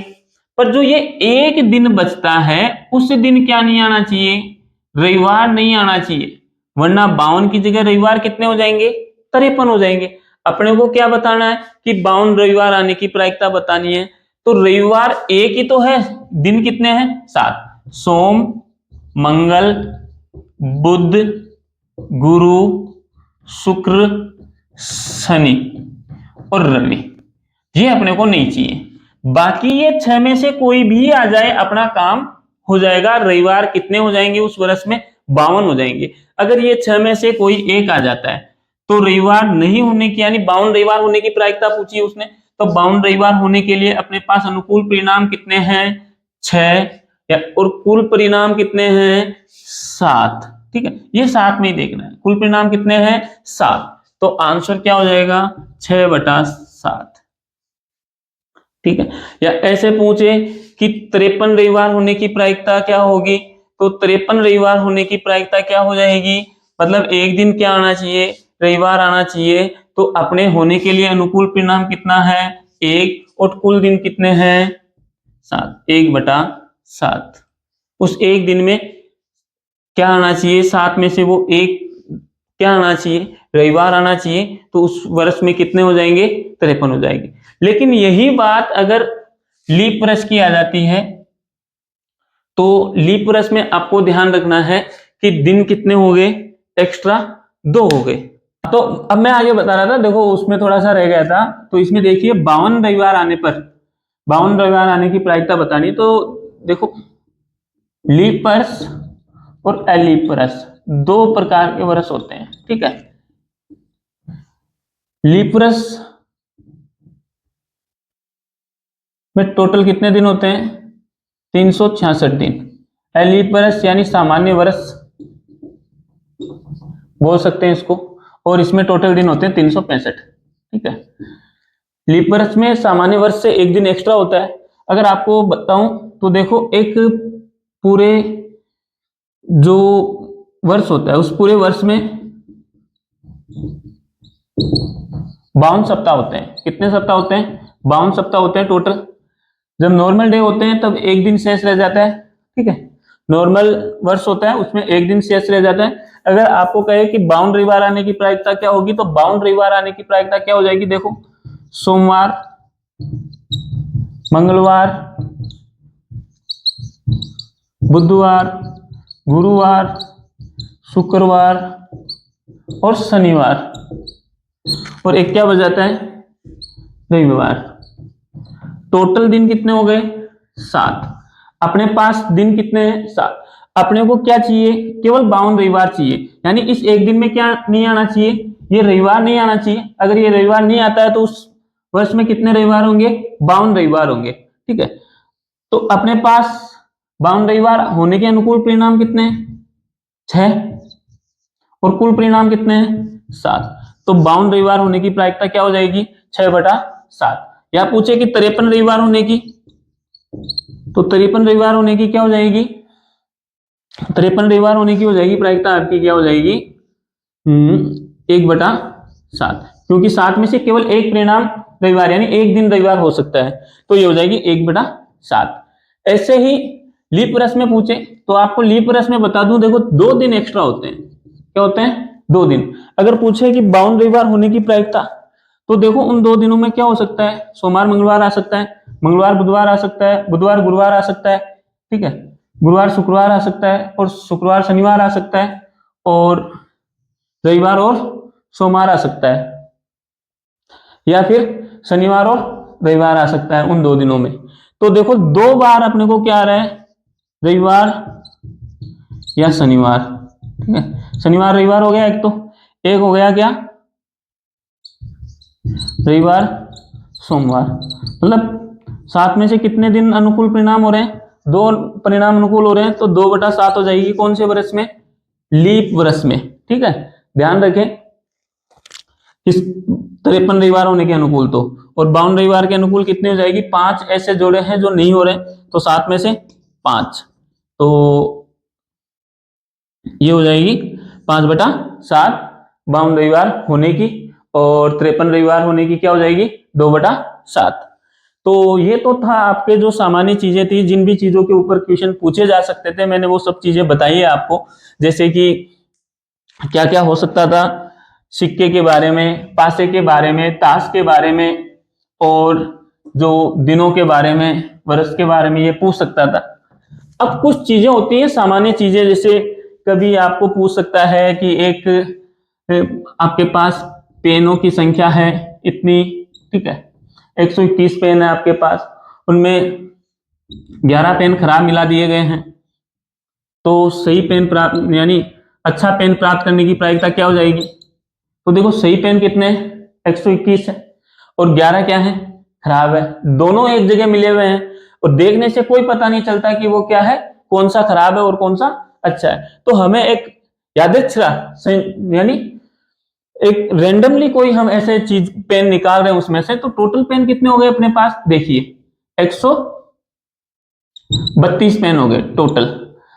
पर जो ये एक दिन बचता है उस दिन क्या नहीं आना चाहिए, रविवार नहीं आना चाहिए, वरना 52 की जगह रविवार कितने हो जाएंगे, 53 हो जाएंगे। अपने को क्या बताना है कि 52 रविवार आने की प्रायिकता बतानी है। तो रविवार एक ही तो है, दिन कितने हैं, 7, सोम मंगल बुध गुरु शुक्र शनि और रवि, ये अपने को नहीं चाहिए। बाकी ये 6 में से कोई भी आ जाए अपना काम हो जाएगा। रविवार कितने हो जाएंगे उस वर्ष में, 52 हो जाएंगे। अगर ये 6 में से कोई एक आ जाता है तो रविवार नहीं होने की, यानी 52 रविवार होने की प्रायिकता पूछी है उसने, तो 52 रविवार होने के लिए अपने पास अनुकूल परिणाम कितने हैं, 6, और कुल परिणाम कितने हैं, 7, ठीक है। ये 7 में ही देखना है, कुल परिणाम कितने हैं, 7। तो आंसर क्या हो जाएगा, 6/7, ठीक है। या ऐसे पूछे कि 53 रविवार होने की प्रायिकता क्या होगी, तो 53 रविवार होने की प्रायिकता क्या हो जाएगी, मतलब एक दिन क्या आना चाहिए, रविवार आना चाहिए। तो अपने होने के लिए अनुकूल परिणाम कितना है, 1, और कुल दिन कितने हैं, 7, 1/7। उस एक दिन में क्या आना चाहिए, 7 में से वो एक क्या आना चाहिए, रविवार आना चाहिए। तो उस वर्ष में कितने हो जाएंगे, 53 हो जाएंगे। लेकिन यही बात अगर लीप वर्ष की आ जाती है, तो लीप वर्ष में आपको ध्यान रखना है कि दिन कितने हो गए, एक्स्ट्रा 2 हो गए। तो अब मैं आगे बता रहा था, देखो उसमें थोड़ा सा रह गया था। तो इसमें देखिए 52 रविवार आने पर, 52 रविवार आने की प्रायिकता बतानी। तो देखो लीप वर्ष और अलीप वर्ष 2 प्रकार के वर्ष होते हैं, ठीक है। लीप वर्ष में टोटल कितने दिन होते हैं, 366 दिन। अलीप वर्ष यानी सामान्य वर्ष बोल सकते हैं इसको, और इसमें टोटल दिन होते हैं 365, ठीक है। लीप वर्ष में सामान्य वर्ष से एक दिन एक्स्ट्रा होता है। अगर आपको बताऊं तो देखो एक पूरे जो वर्ष होता है उस पूरे वर्ष में 52 सप्ताह होते हैं। कितने सप्ताह होते हैं, 52 सप्ताह होते हैं टोटल। जब नॉर्मल डे होते हैं तब एक दिन शेष रह जाता है, ठीक है। नॉर्मल वर्ष होता है उसमें एक दिन शेष रह जाता है। अगर आपको कहे कि 52 रविवार आने की प्रायिकता क्या होगी, तो 52 रविवार आने की प्रायिकता क्या हो जाएगी, देखो सोमवार मंगलवार बुधवार गुरुवार शुक्रवार और शनिवार, और एक क्या बच जाता है, रविवार। टोटल दिन कितने हो गए, 7। अपने पास दिन कितने हैं, 7। अपने को क्या चाहिए, केवल 52 रविवार चाहिए। यानी इस एक दिन में क्या नहीं आना चाहिए, ये रविवार नहीं आना चाहिए। अगर ये रविवार नहीं आता है तो उस वर्ष में कितने रविवार होंगे? 52 रविवार होंगे। ठीक है, तो अपने पास 52 रविवार होने के अनुकूल परिणाम कितने हैं? 6, और कुल परिणाम कितने हैं? 7। तो 52 रविवार होने की प्रायिकता क्या हो जाएगी? 6/7। या पूछे कि 53 रविवार होने की, तो 53 रविवार होने की क्या हो जाएगी? 53 रविवार होने की हो जाएगी प्रायिकता आपकी, क्या हो जाएगी? 1/7, क्योंकि 7 में से केवल एक परिणाम रविवार यानी एक दिन रविवार हो सकता है, तो ये हो जाएगी 1/7। ऐसे ही लीप वर्ष में पूछे तो आपको लीप वर्ष में बता दूं, देखो 2 दिन एक्स्ट्रा होते हैं। क्या होते हैं? 2 दिन। अगर पूछे कि 52 रविवार होने की प्रायिकता, तो देखो उन 2 दिनों में क्या हो सकता है? सोमवार मंगलवार आ सकता है, मंगलवार बुधवार आ सकता है, बुधवार गुरुवार आ सकता है, ठीक है, गुरुवार शुक्रवार आ सकता है, और शुक्रवार शनिवार आ सकता है, और रविवार और सोमवार आ सकता है, या फिर शनिवार और रविवार आ सकता है उन 2 दिनों में। तो देखो 2 बार अपने को क्या आ रहा है? रविवार या शनिवार। ठीक है, शनिवार रविवार हो गया एक, तो एक हो गया क्या? रविवार सोमवार। मतलब 7 में से कितने दिन अनुकूल परिणाम हो रहे हैं? 2 परिणाम अनुकूल हो रहे हैं, तो 2/7 हो जाएगी कौन से वर्ष में? लीप वर्ष में। ठीक है, ध्यान रखें इस 53 रविवार होने के अनुकूल, तो और 52 रविवार के अनुकूल कितने हो जाएगी? 5 ऐसे जोड़े हैं जो नहीं हो रहे, तो 7 में से 5, तो ये हो जाएगी 5/7 52 रविवार होने की, और 53 रविवार होने की क्या हो जाएगी? 2/7। तो ये तो था आपके जो सामान्य चीजें थी, जिन भी चीजों के ऊपर क्वेश्चन पूछे जा सकते थे, मैंने वो सब चीजें बताई है आपको। जैसे कि क्या क्या हो सकता था, सिक्के के बारे में, पासे के बारे में, ताश के बारे में, और जो दिनों के बारे में, वर्ष के बारे में, ये पूछ सकता था। अब कुछ चीजें होती हैं सामान्य चीजें, जैसे कभी आपको पूछ सकता है कि एक आपके पास पेनों की संख्या है इतनी, ठीक है, 121 पेन है आपके पास, उनमें 11 पेन खराब मिला दिए गए हैं, तो सही पेन प्राप्त यानी अच्छा पेन प्राप्त करने की प्रायिकता क्या हो जाएगी? तो देखो सही पेन कितने हैं? 121 है, और 11 क्या है? खराब है। दोनों एक जगह मिले हुए हैं, और देखने से कोई पता नहीं चलता कि वो क्या है, कौन सा खराब है और कौन सा अच्छा है। तो हमें एक यादृच्छिक यानी एक रेंडमली कोई हम ऐसे चीज पेन निकाल रहे हैं उसमें से, तो टोटल पेन कितने हो गए अपने पास? देखिए 132 पेन हो गए टोटल।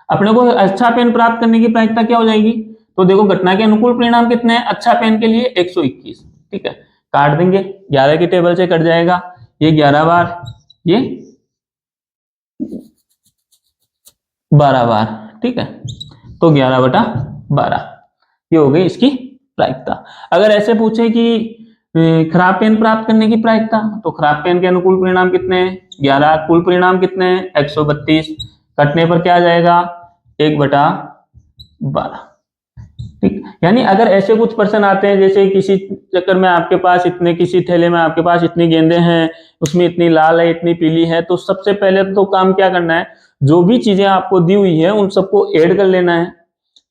अपने को अच्छा पेन प्राप्त करने की प्रायिकता क्या हो जाएगी? तो देखो घटना के अनुकूल परिणाम कितने हैं अच्छा पेन के लिए? 121। ठीक है, काट देंगे, 11 की टेबल से कट जाएगा, ये 11 बार, ये 12 बार। ठीक है, तो 11/12 ये हो गई इसकी प्रायिकता। अगर ऐसे पूछे कि खराब पेन प्राप्त करने की प्रायिकता, तो खराब पेन के अनुकूल परिणाम कितने हैं? 11, कुल परिणाम कितने हैं? 132, कटने पर क्या आ जाएगा? 1/12। ठीक, यानी अगर ऐसे कुछ प्रश्न आते हैं, जैसे किसी चक्कर में आपके पास इतने, किसी थैले में आपके पास इतनी गेंदें हैं, उसमें इतनी लाल है, इतनी पीली है, तो सबसे पहले तो काम क्या करना है, जो भी चीजें आपको दी हुई है उन सबको ऐड कर लेना है।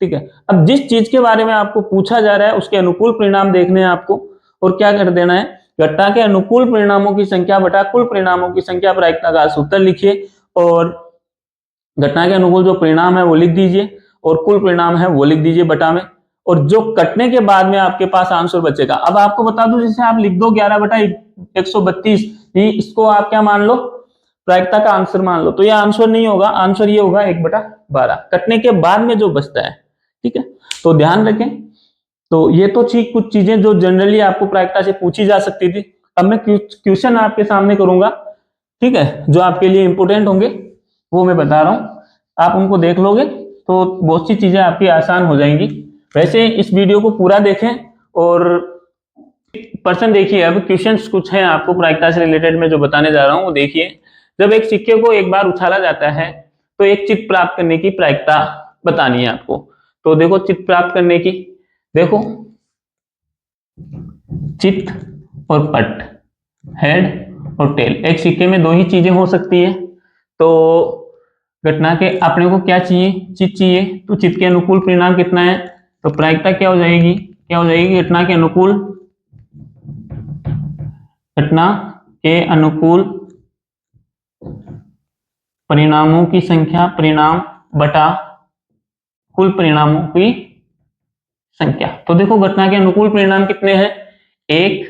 ठीक है, अब जिस चीज के बारे में आपको पूछा जा रहा है उसके अनुकूल परिणाम देखने हैं आपको, और क्या कर देना है, घटना के अनुकूल परिणामों की संख्या बटा कुल परिणामों की संख्या प्रायिकता का सूत्र लिखिए, और घटना के अनुकूल जो परिणाम है वो लिख दीजिए, और कुल परिणाम है वो लिख दीजिए बटा में, और जो कटने के बाद में आपके पास आंसर बचेगा। अब आपको बता दूं, जैसे आप लिख दो 11/132, इसको आप क्या मान लो, प्रायिकता का आंसर मान लो, तो ये आंसर नहीं होगा, आंसर ये होगा 1/12 कटने के बाद में जो बचता है। ठीक है, तो ध्यान रखें। तो ये तो ठीक कुछ चीजें जो जनरली आपको प्रायिकता से पूछी जा सकती थी। अब मैं क्वेश्चन आपके सामने करूंगा, ठीक है, जो आपके लिए इंपोर्टेंट होंगे वो मैं बता रहा हूं, आप उनको देख लोगे तो बहुत सी चीजें आपकी आसान हो जाएंगी। वैसे इस वीडियो को पूरा देखें, और पर्सन देखिए, अब क्वेश्चंस कुछ हैं आपको प्रायिकता से रिलेटेड में जो बताने जा रहा हूं वो देखिए। जब एक सिक्के को एक बार उछाला जाता है तो एक चित्त प्राप्त करने की प्रायिकता बतानी है आपको। तो देखो चित्त प्राप्त करने की, देखो चित्त और पट, हेड और टेल, एक सिक्के में 2 ही चीजें हो सकती है। तो घटना के अपने को क्या चाहिए? चित्त चाहिए, तो चित्त के अनुकूल परिणाम कितना है? तो प्रायिकता क्या हो जाएगी? क्या हो जाएगी? घटना के अनुकूल घटना के अनुकूल परिणामों की संख्या, परिणाम बटा कुल परिणामों की संख्या। तो देखो घटना के अनुकूल परिणाम कितने हैं, 1,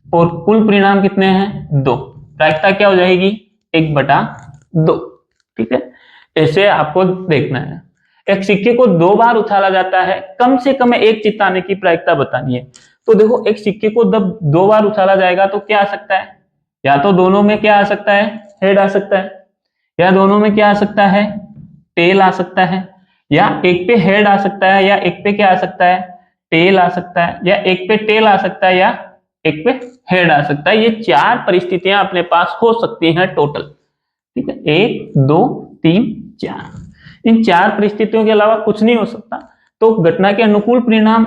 और कुल परिणाम कितने हैं, 2। प्रायिकता क्या हो जाएगी, 1/2। ठीक है, ऐसे आपको देखना है। एक सिक्के को 2 बार उछाला जाता है, कम से कम एक चित्त आने की प्रायिकता बतानी है। तो देखो एक सिक्के को जब 2 बार उछाला जाएगा तो क्या आ सकता है, या तो दोनों में क्या आ सकता है, हेड आ सकता है, या दोनों में क्या आ सकता है, टेल आ सकता है, या एक पे हेड आ सकता है, या एक पे क्या आ सकता है, टेल आ सकता है, या एक पे टेल आ सकता है, या एक पे हेड आ सकता है। ये 4 परिस्थितियां अपने पास हो सकती हैं टोटल। ठीक है, 1 2 3 4, इन 4 परिस्थितियों के अलावा कुछ नहीं हो सकता। तो घटना के अनुकूल परिणाम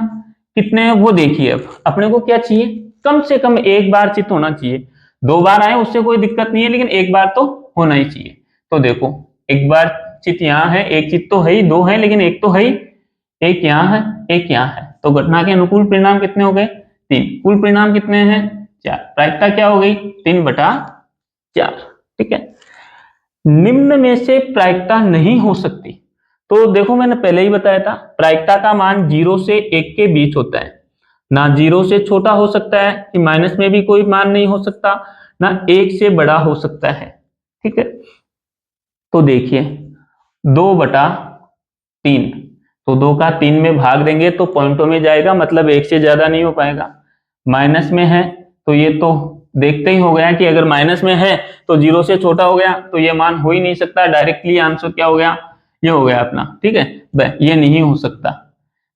कितने हैं वो देखिए। अब अपने को क्या चाहिए, कम से कम एक बार चित्त होना चाहिए। 2 बार आए उससे कोई दिक्कत नहीं है, लेकिन एक बार तो होना ही चाहिए। तो देखो एक बार चित्त यहाँ है, एक चित्त तो है ही, 2 है लेकिन एक तो है ही, एक यहाँ है, एक यहाँ है। तो घटना के अनुकूल परिणाम कितने हो गए, 3। कुल परिणाम कितने हैं, 4। प्रायिकता क्या हो गई, 3/4। ठीक है, निम्न में से प्रायिकता नहीं हो सकती। तो देखो मैंने पहले ही बताया था, प्रायिकता का मान 0 से 1 के बीच होता है। ना 0 से छोटा हो सकता है, कि माइनस में भी कोई मान नहीं हो सकता, ना 1 से बड़ा हो सकता है। ठीक है, तो देखिए 2/3, तो 2 का 3 में भाग देंगे तो पॉइंटों में जाएगा, मतलब 1 से ज्यादा नहीं हो पाएगा। माइनस में है तो ये तो देखते ही हो गया कि अगर माइनस में है तो 0 से छोटा हो गया, तो ये मान हो ही नहीं सकता। डायरेक्टली आंसर क्या हो गया, ये हो गया अपना। ठीक है, ये नहीं हो सकता।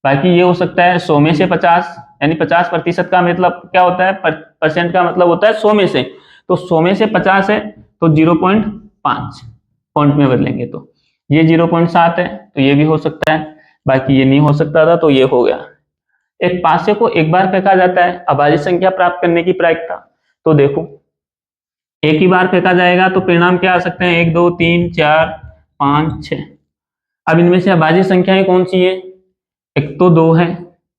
बाकी ये हो सकता है 100 में से 50, यानी 50% का मतलब क्या होता है, परसेंट का मतलब होता है 100 में से। तो 100 में से 50 है तो 0.5 पॉइंट में बदलेंगे तो ये 0.7 है, तो ये भी हो सकता है। बाकी ये नहीं हो सकता था, तो ये हो गया। एक पासे को एक बार फेंका जाता है, अभाज्य संख्या प्राप्त करने की प्रायिकता। तो देखो एक ही बार फेंका जाएगा तो परिणाम क्या आ सकते हैं, 1 2 3 4 5 6। अब इनमें से अभाज्य संख्याएं कौन सी है, एक तो 2 है,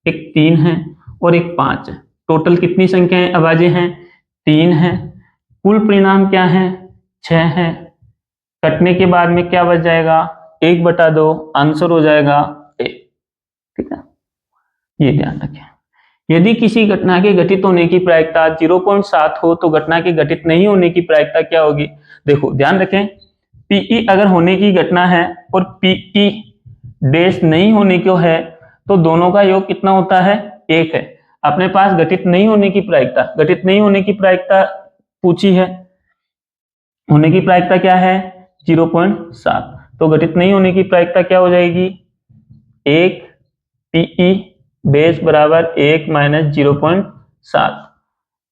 एक 3 है, और एक 5 है। टोटल कितनी संख्याएं अभाज्य हैं, 3 है। कुल परिणाम क्या है, 6 है। कटने के बाद में क्या बच जाएगा, 1/2, आंसर हो जाएगा 1। ठीक है, ये ध्यान रखें। यदि किसी घटना के घटित होने की प्रायिकता 0.7 हो तो घटना के घटित नहीं होने की प्रायिकता क्या होगी। देखो ध्यान रखें, पीई अगर होने की घटना है और पीई डैश नहीं होने को है, तो दोनों का योग कितना होता है, 1 है। अपने पास घटित नहीं होने की प्रायिकता, घटित नहीं होने की प्रायिकता पूछी है, होने की प्रायिकता क्या है, 0.7। तो घटित नहीं होने की प्रायिकता क्या हो जाएगी, 1 पीई बेस बराबर 1 माइनस 0.7,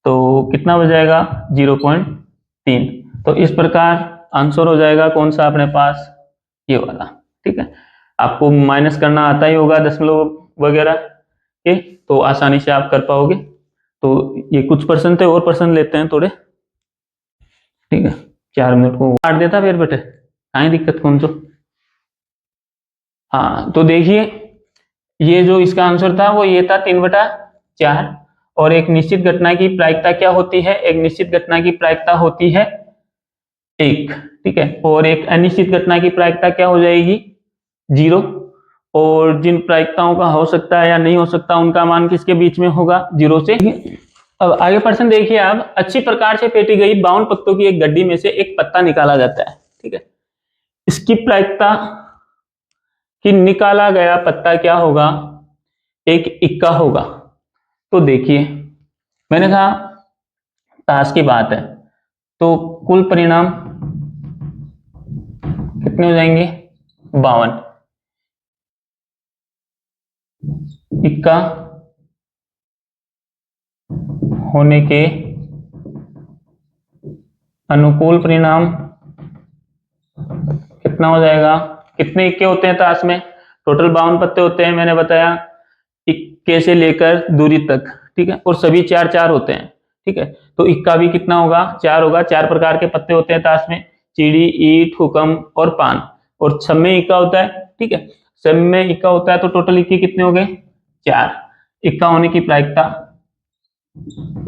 तो कितना हो जाएगा, 0.3। तो इस प्रकार आंसर हो जाएगा कौन सा अपने पास, ये वाला। ठीक है, आपको माइनस करना आता ही होगा दशमलव वगैरह के, तो आसानी से आप कर पाओगे। तो ये कुछ प्रश्न थे, और प्रश्न लेते हैं थोड़े। ठीक है, 4 मिनट को काट देता फिर बेटे, कहीं दिक्कत कौन सो। हाँ तो देखिए, ये जो इसका आंसर था वो ये था 3/4। और एक निश्चित घटना की प्रायिकता क्या होती है, एक निश्चित घटना की प्रायिकता होती है 1। ठीक है, और एक अनिश्चित घटना की प्रायिकता क्या हो जाएगी, 0। और जिन प्रायिकताओं का हो सकता है या नहीं हो सकता उनका मान किसके बीच में होगा, 0 से। अब आगे प्रश्न देखिए आप, अच्छी प्रकार से फेंटी गई 52 पत्तों की एक गड्डी में से एक पत्ता निकाला जाता है। ठीक है, इसकी प्रायिकता कि निकाला गया पत्ता क्या होगा, एक इक्का होगा। तो देखिए मैंने कहा ताश की बात है, तो कुल परिणाम कितने हो जाएंगे, 52। इक्का होने के अनुकूल परिणाम कितना हो जाएगा, कितने इक्के होते हैं ताश में, टोटल 52 पत्ते होते हैं, मैंने बताया इक्के से लेकर दूरी तक। ठीक है, और सभी 4 होते हैं। ठीक है, तो इक्का भी कितना होगा, 4 होगा। 4 प्रकार के पत्ते होते हैं ताश में, चिड़ी, ईंट, हुक्म और पान, और सब में इक्का होता है। ठीक है, सब में इक्का होता है, तो टोटल इक्के कितने हो गए, 4। इक्का होने की प्रायिकता,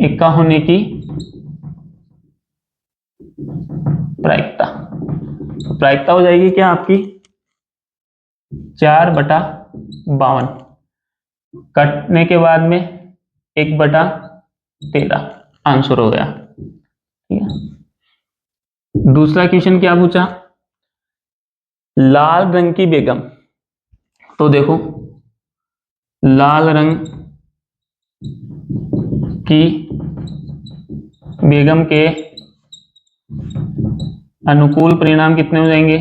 इक्का होने की प्रायिकता। प्रायिकता हो जाएगी क्या आपकी 4/52, कटने के बाद में 1/13 आंसर हो गया। ठीक है, दूसरा क्वेश्चन क्या पूछा, लाल रंग की बेगम। तो देखो लाल रंग की बेगम के अनुकूल परिणाम कितने हो जाएंगे,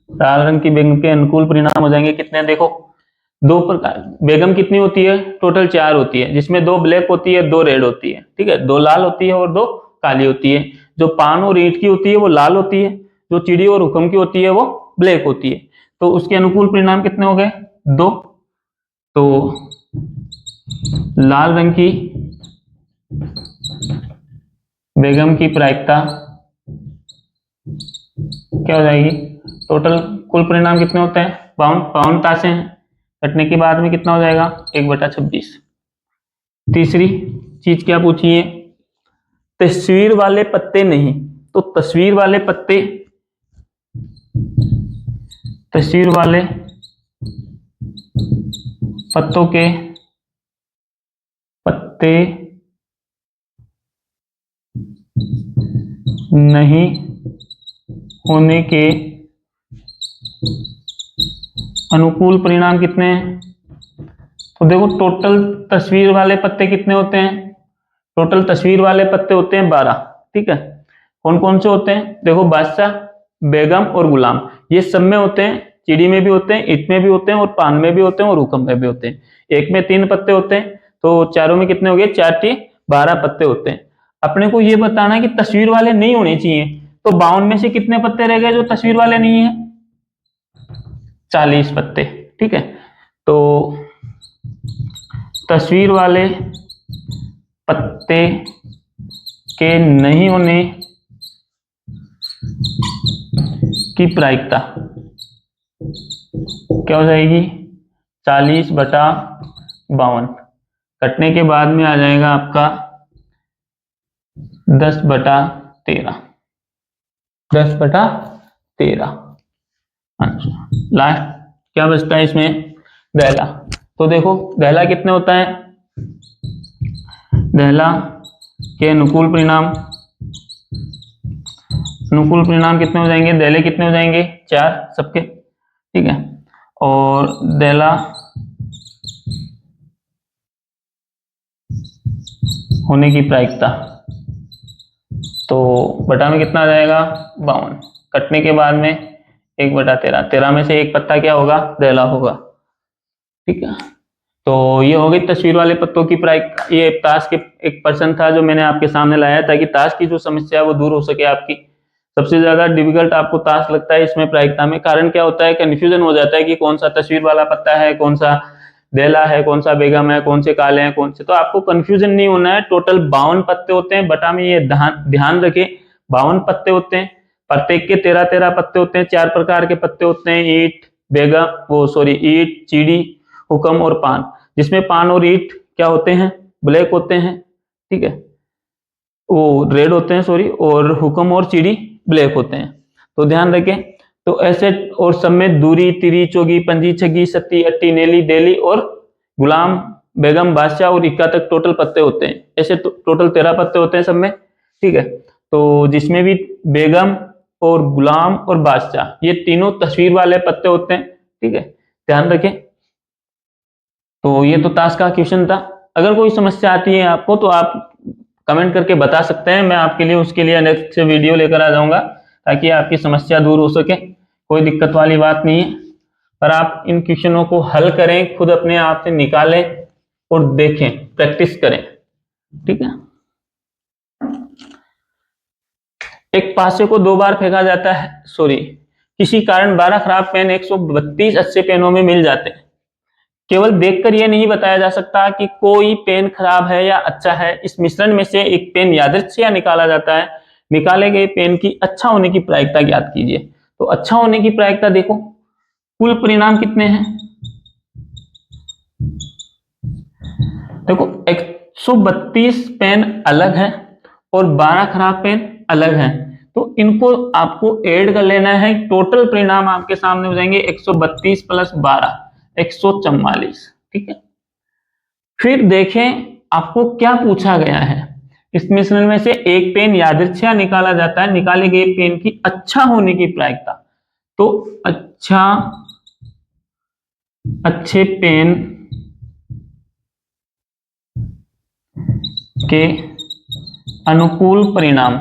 लाल रंग की बेगम के अनुकूल परिणाम हो जाएंगे कितने, देखो दो प्रकार बेगम कितनी होती है, टोटल 4 होती है, जिसमें 2 ब्लैक होती है 2 रेड होती है। ठीक है, 2 लाल होती है और 2 काली होती है। जो पान और ईंट की होती है वो लाल होती है, जो चिड़ी और हुक्म की होती है वो ब्लैक होती है। तो उसके अनुकूल परिणाम कितने हो गए 2। तो लाल रंग की बेगम की प्रायिकता क्या हो जाएगी, टोटल कुल परिणाम कितने होते हैं 52 तासे हैं, कटने के बाद में कितना हो जाएगा 1/26। तीसरी चीज क्या पूछी है, तस्वीर वाले पत्ते नहीं। तो तस्वीर वाले पत्ते, तस्वीर वाले पत्तों के पत्ते नहीं होने के अनुकूल परिणाम कितने हैं। तो देखो टोटल तस्वीर वाले पत्ते कितने होते हैं, टोटल तस्वीर वाले पत्ते होते हैं 12। ठीक है, कौन कौन से होते हैं, देखो बादशाह, बेगम और गुलाम, ये सब में होते हैं, चिड़ी में भी होते हैं, ईंट में भी होते हैं और पान में भी होते हैं और हुक्म में भी होते हैं। एक में 3 पत्ते होते हैं, तो चारों में कितने हो गए 4×12 पत्ते होते हैं। अपने को ये बताना है कि तस्वीर वाले नहीं होने चाहिए, तो 52 में से कितने पत्ते रह गए जो तस्वीर वाले नहीं है, 40 पत्ते। ठीक है, तो तस्वीर वाले पत्ते के नहीं होने की प्रायिकता क्या हो जाएगी 40/52, कटने के बाद में आ जाएगा आपका 10/13, 10/13। लास्ट क्या बचता है इसमें, दहला। तो देखो दहला कितने होता है, दहला के अनुकूल परिणाम कितने हो जाएंगे, दहले कितने हो जाएंगे 4 सबके। ठीक है, और दहला होने की प्रायिकता, तो बटा में कितना आ जाएगा 52, कटने के बाद में 1/13, 13 में से एक पत्ता क्या होगा, दहला होगा। ठीक है, तो ये हो गई तस्वीर वाले पत्तों की प्रायिकता। ये ताश के एक पर्सन था जो मैंने आपके सामने लाया ताकि ताश की जो समस्या है वो दूर हो सके आपकी। सबसे ज्यादा डिफिकल्ट आपको ताश लगता है इसमें प्रायिकता में, कारण क्या होता है, कंफ्यूजन हो जाता है कि कौन सा तस्वीर वाला पत्ता है, कौन सा देला है, कौन सा बेगम है, कौन से काले हैं, कौन से, तो आपको कंफ्यूजन नहीं होना है। टोटल 52 पत्ते होते हैं, बटा में ये ध्यान रखें 52 पत्ते होते हैं, प्रत्येक के 13-13 पत्ते होते हैं, 4 प्रकार के पत्ते होते हैं, ईंट, बेगम, वो सॉरी ईंट, चीड़ी, हुक्म और पान, जिसमें पान और ईंट क्या होते हैं, ब्लैक होते हैं। ठीक है, वो रेड होते हैं सॉरी, और हुक्म और चिड़ी ब्लैक होते हैं, तो ध्यान रखें। तो ऐसे और सब में दूरी, तिरी, चौगी, पंजी, छगी, सत्ती, अट्टी, नेली, डेली और गुलाम, बेगम, बादशाह और इक्का तक टोटल पत्ते होते हैं। ऐसे टोटल 13 पत्ते होते हैं सब में। ठीक है, तो जिसमें भी बेगम और गुलाम और बादशाह ये तीनों तस्वीर वाले पत्ते होते हैं। ठीक है, ध्यान रखें। तो ये तो ताश का क्वेश्चन था। अगर कोई समस्या आती है आपको तो आप कमेंट करके बता सकते हैं, मैं आपके लिए उसके लिए नेक्स्ट वीडियो लेकर आ जाऊंगा ताकि आपकी समस्या दूर हो सके। कोई दिक्कत वाली बात नहीं है, पर आप इन क्वेश्चनों को हल करें, खुद अपने आप से निकालें और देखें, प्रैक्टिस करें। ठीक है, एक पासे को 2 बार फेंका जाता है, सॉरी किसी कारण 12 खराब पेन 132 अच्छे पेनों में मिल जाते हैं। केवल देखकर यह नहीं बताया जा सकता कि कोई पेन खराब है या अच्छा है। इस मिश्रण में से एक पेन यादृच्छिक निकाला जाता है। निकाले गए पेन की अच्छा होने की प्रायिकता ज्ञात कीजिए। तो अच्छा होने की प्रायिकता देखो, कुल परिणाम कितने हैं, देखो 132 पेन अलग है और 12 खराब पेन अलग है, तो इनको आपको ऐड कर लेना है। टोटल परिणाम आपके सामने हो जाएंगे 132 प्लस 12 144। ठीक है, फिर देखें आपको क्या पूछा गया है। इस मिश्रण में से एक पेन यादृच्छिक निकाला जाता है, निकाले गए पेन की अच्छा होने की प्रायिकता। तो अच्छे पेन के अनुकूल परिणाम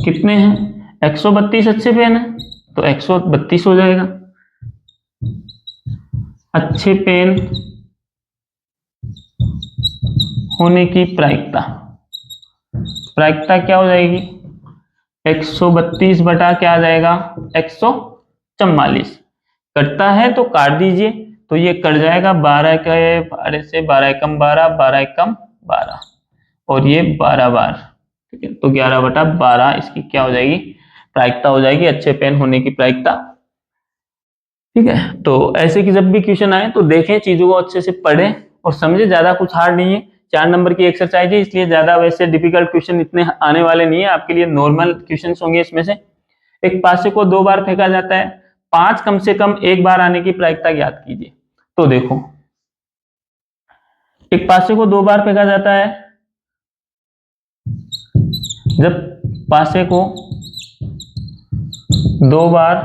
कितने हैं? 132 अच्छे पेन है तो 132 हो जाएगा। अच्छे पेन होने की प्रायिकता क्या हो जाएगी? 132 बटा क्या आ जाएगा? 144। कटता है तो काट दीजिए, तो ये कट जाएगा 12 के 12 से 12 एकम 12 12 एकम 12 और ये 12 बार। ठीक है, तो 11 बटा 12 इसकी क्या हो जाएगी? प्रायिकता हो जाएगी, अच्छे पेन होने की प्रायिकता। ठीक है, तो ऐसे कि जब भी क्वेश्चन आए तो देखें, चीजों को अच्छे से पढ़ें और समझे। ज्यादा कुछ हार्ड नहीं है, 4 नंबर की एक्सरसाइज है, इसलिए ज्यादा वैसे डिफिकल्ट क्वेश्चन इतने आने वाले नहीं है आपके लिए, नॉर्मल क्वेश्चन होंगे इसमें से। एक पासे को 2 बार फेंका जाता है, 5 कम से कम 1 बार आने की प्रायिकता ज्ञात कीजिए। तो देखो, एक पासे को 2 बार फेंका जाता है, जब पासे को 2 बार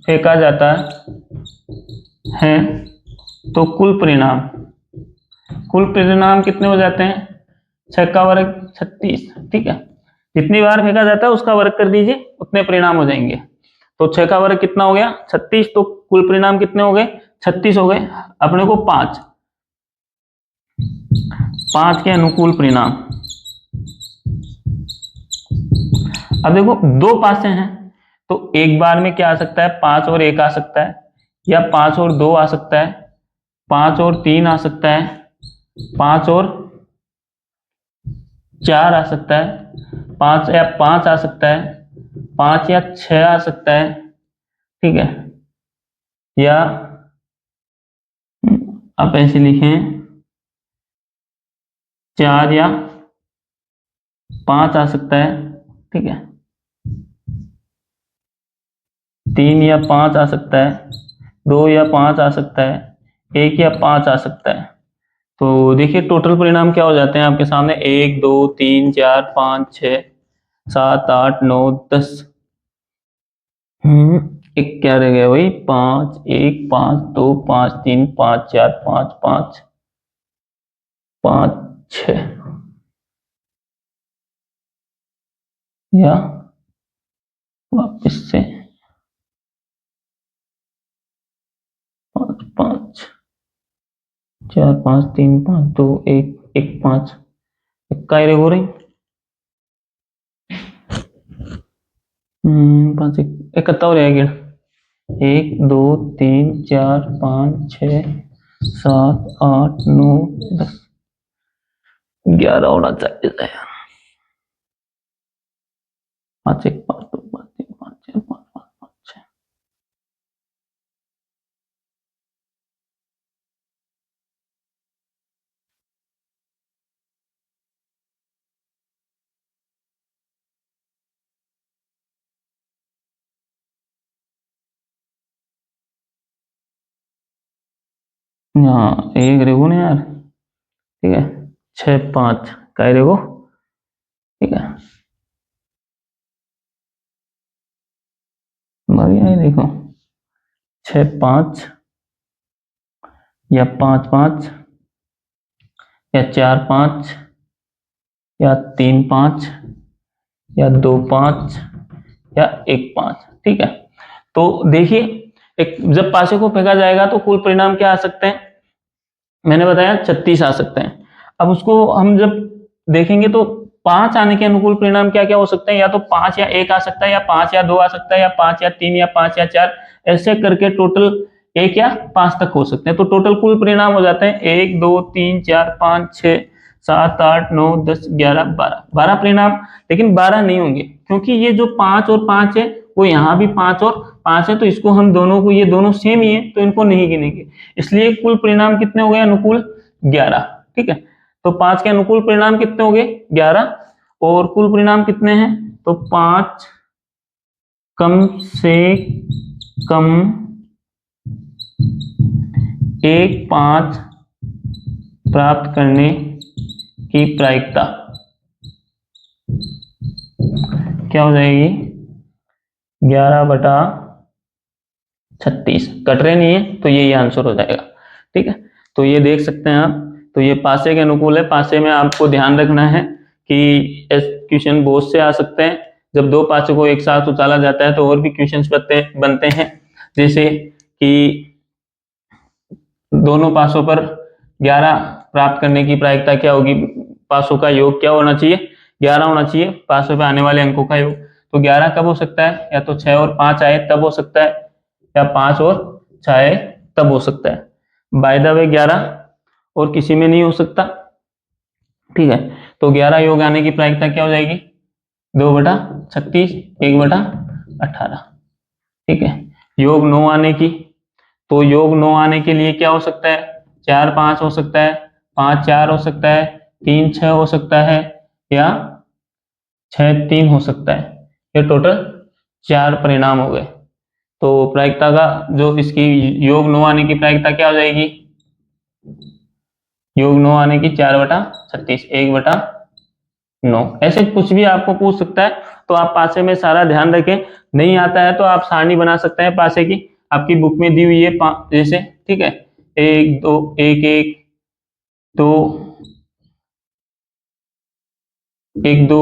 फेंका जाता है तो कुल परिणाम कितने हो जाते हैं? 6 का वर्ग 36। ठीक है, जितनी बार फेंका जाता है उसका वर्ग कर दीजिए, उतने परिणाम हो जाएंगे। तो 6 का वर्ग कितना हो गया? 36। तो कुल परिणाम कितने हो गए? 36 हो गए। अपने को 5 के अनुकूल परिणाम। अब देखो, 2 पासे हैं तो एक बार में क्या आ सकता है? 5 और 1 आ सकता है, या 5 और 2 आ सकता है, 5 और 3 आ सकता है, 5 और 4 आ सकता है, 5 या 5 आ सकता है, 5 या 6 आ सकता है। ठीक है, या आप ऐसे लिखें 4 या 5 आ सकता है। ठीक है, 3 या 5 आ सकता है, 2 या 5 आ सकता है, 1 या 5 आ सकता है। तो देखिए टोटल परिणाम क्या हो जाते हैं आपके सामने? 1 2 3 4 5 6 7 8 9 10। एक क्या रह गया भाई? 5 1 5 2 5 3 5 4 5 5 5 6, या वापस से 5 5 4 5 3 5 2 1 1 5 इक्का हो रही। 5 इकहत्तर हो रहेगा। 1 2 3 4 5 6 7 8 9 10 11 होना चाहिए। 5 1 5 2 5 3 5 4 5 5 5 6। हाँ, एक रेगो ना यार। ठीक है, 6 5 का रेगो। ठीक है, बढ़िया है। देखो 6 5 या 5 5 या 4 5 या 3 5 या 2 5 या 1 5। ठीक है, तो देखिए, एक जब पासे को फेंका जाएगा तो कुल परिणाम क्या आ सकते हैं? मैंने बताया 36 आ सकते हैं। अब उसको हम जब देखेंगे तो 5 आने के अनुकूल परिणाम क्या क्या हो सकते हैं? या तो 5 या 1 आ सकता है, या 5 या 2 आ सकता है, या 5 या 3 या 5 या 4, ऐसे करके टोटल 1 या 5 तक हो सकते हैं। तो टोटल कुल परिणाम हो जाते हैं 1 2 3 4 5 6 7 8 9 10 11 12 12 परिणाम। लेकिन 12 नहीं होंगे, क्योंकि ये जो 5 और 5 है वो यहाँ भी 5 और 5 है, तो इसको हम दोनों को, ये दोनों सेम ही है तो इनको नहीं गिनेंगे। इसलिए कुल परिणाम कितने हो गए अनुकूल? 11। ठीक है, तो 5 के अनुकूल परिणाम कितने हो गए? 11। और कुल परिणाम कितने हैं, तो 5 कम से कम 1/5 प्राप्त करने की प्रायिकता क्या हो जाएगी, 11/36। कट रहे नहीं है तो यही आंसर हो जाएगा। ठीक है, तो ये देख सकते हैं आप, तो ये पासे के अनुकूल है। पासे में आपको ध्यान रखना है कि क्वेश्चन बहुत से आ सकते हैं। जब दो पासे को एक साथ उछाला जाता है तो और भी क्वेश्चंस बनते हैं, जैसे कि दोनों पासों पर 11 प्राप्त करने की प्रायिकता क्या होगी, पासों का योग क्या होना चाहिए, 11 होना चाहिए, पासों पे आने वाले अंकों का योग। तो 11 कब हो सकता है, या तो 6 और 5 आए तब हो सकता है, या 5 और 6 आए तब हो सकता है। बाय द वे 11 और किसी में नहीं हो सकता। ठीक है, तो 11 योग आने की प्रायिकता क्या हो जाएगी, 2/36, 1/18। ठीक है, योग 9 आने की, तो योग 9 आने के लिए क्या हो सकता है, 4-5 हो सकता है, 5-4 हो सकता है, 3-6 हो सकता है, या 6-3 हो सकता है। ये टोटल 4 परिणाम हो गए। तो प्रायिकता का जो इसकी योग 9 आने की प्रायिकता क्या हो जाएगी, योग 9 आने की 4/36, 1/9। ऐसे कुछ भी आपको पूछ सकता है, तो आप पासे में सारा ध्यान रखें। नहीं आता है तो आप सारणी बना सकते हैं पासे की, आपकी बुक में दी हुई है जैसे। ठीक है, 1 2 1 1 2 1 2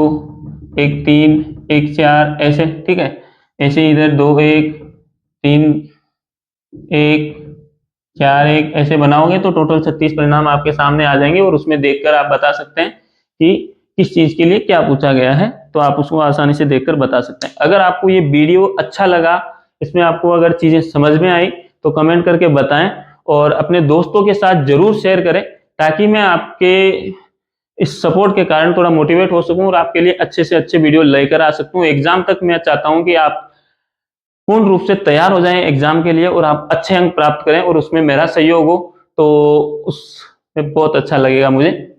1 3 1 4 ऐसे। ठीक है, ऐसे इधर 2 1 3 1 4 1 ऐसे बनाओगे तो टोटल 36 परिणाम आपके सामने आ जाएंगे, और उसमें देखकर आप बता सकते हैं कि किस चीज के लिए क्या पूछा गया है, तो आप उसको आसानी से देखकर बता सकते हैं। अगर आपको ये वीडियो अच्छा लगा, इसमें आपको अगर चीजें समझ में आई तो कमेंट करके बताएं, और अपने दोस्तों के साथ जरूर शेयर करें, ताकि मैं आपके इस सपोर्ट के कारण थोड़ा मोटिवेट हो सकूं और आपके लिए अच्छे से अच्छे वीडियो लेकर आ सकूं। एग्जाम तक मैं चाहता हूं कि आप पूर्ण रूप से तैयार हो जाएं एग्जाम के लिए, और आप अच्छे अंक प्राप्त करें, और उसमें मेरा सहयोग हो तो उसमें बहुत अच्छा लगेगा मुझे।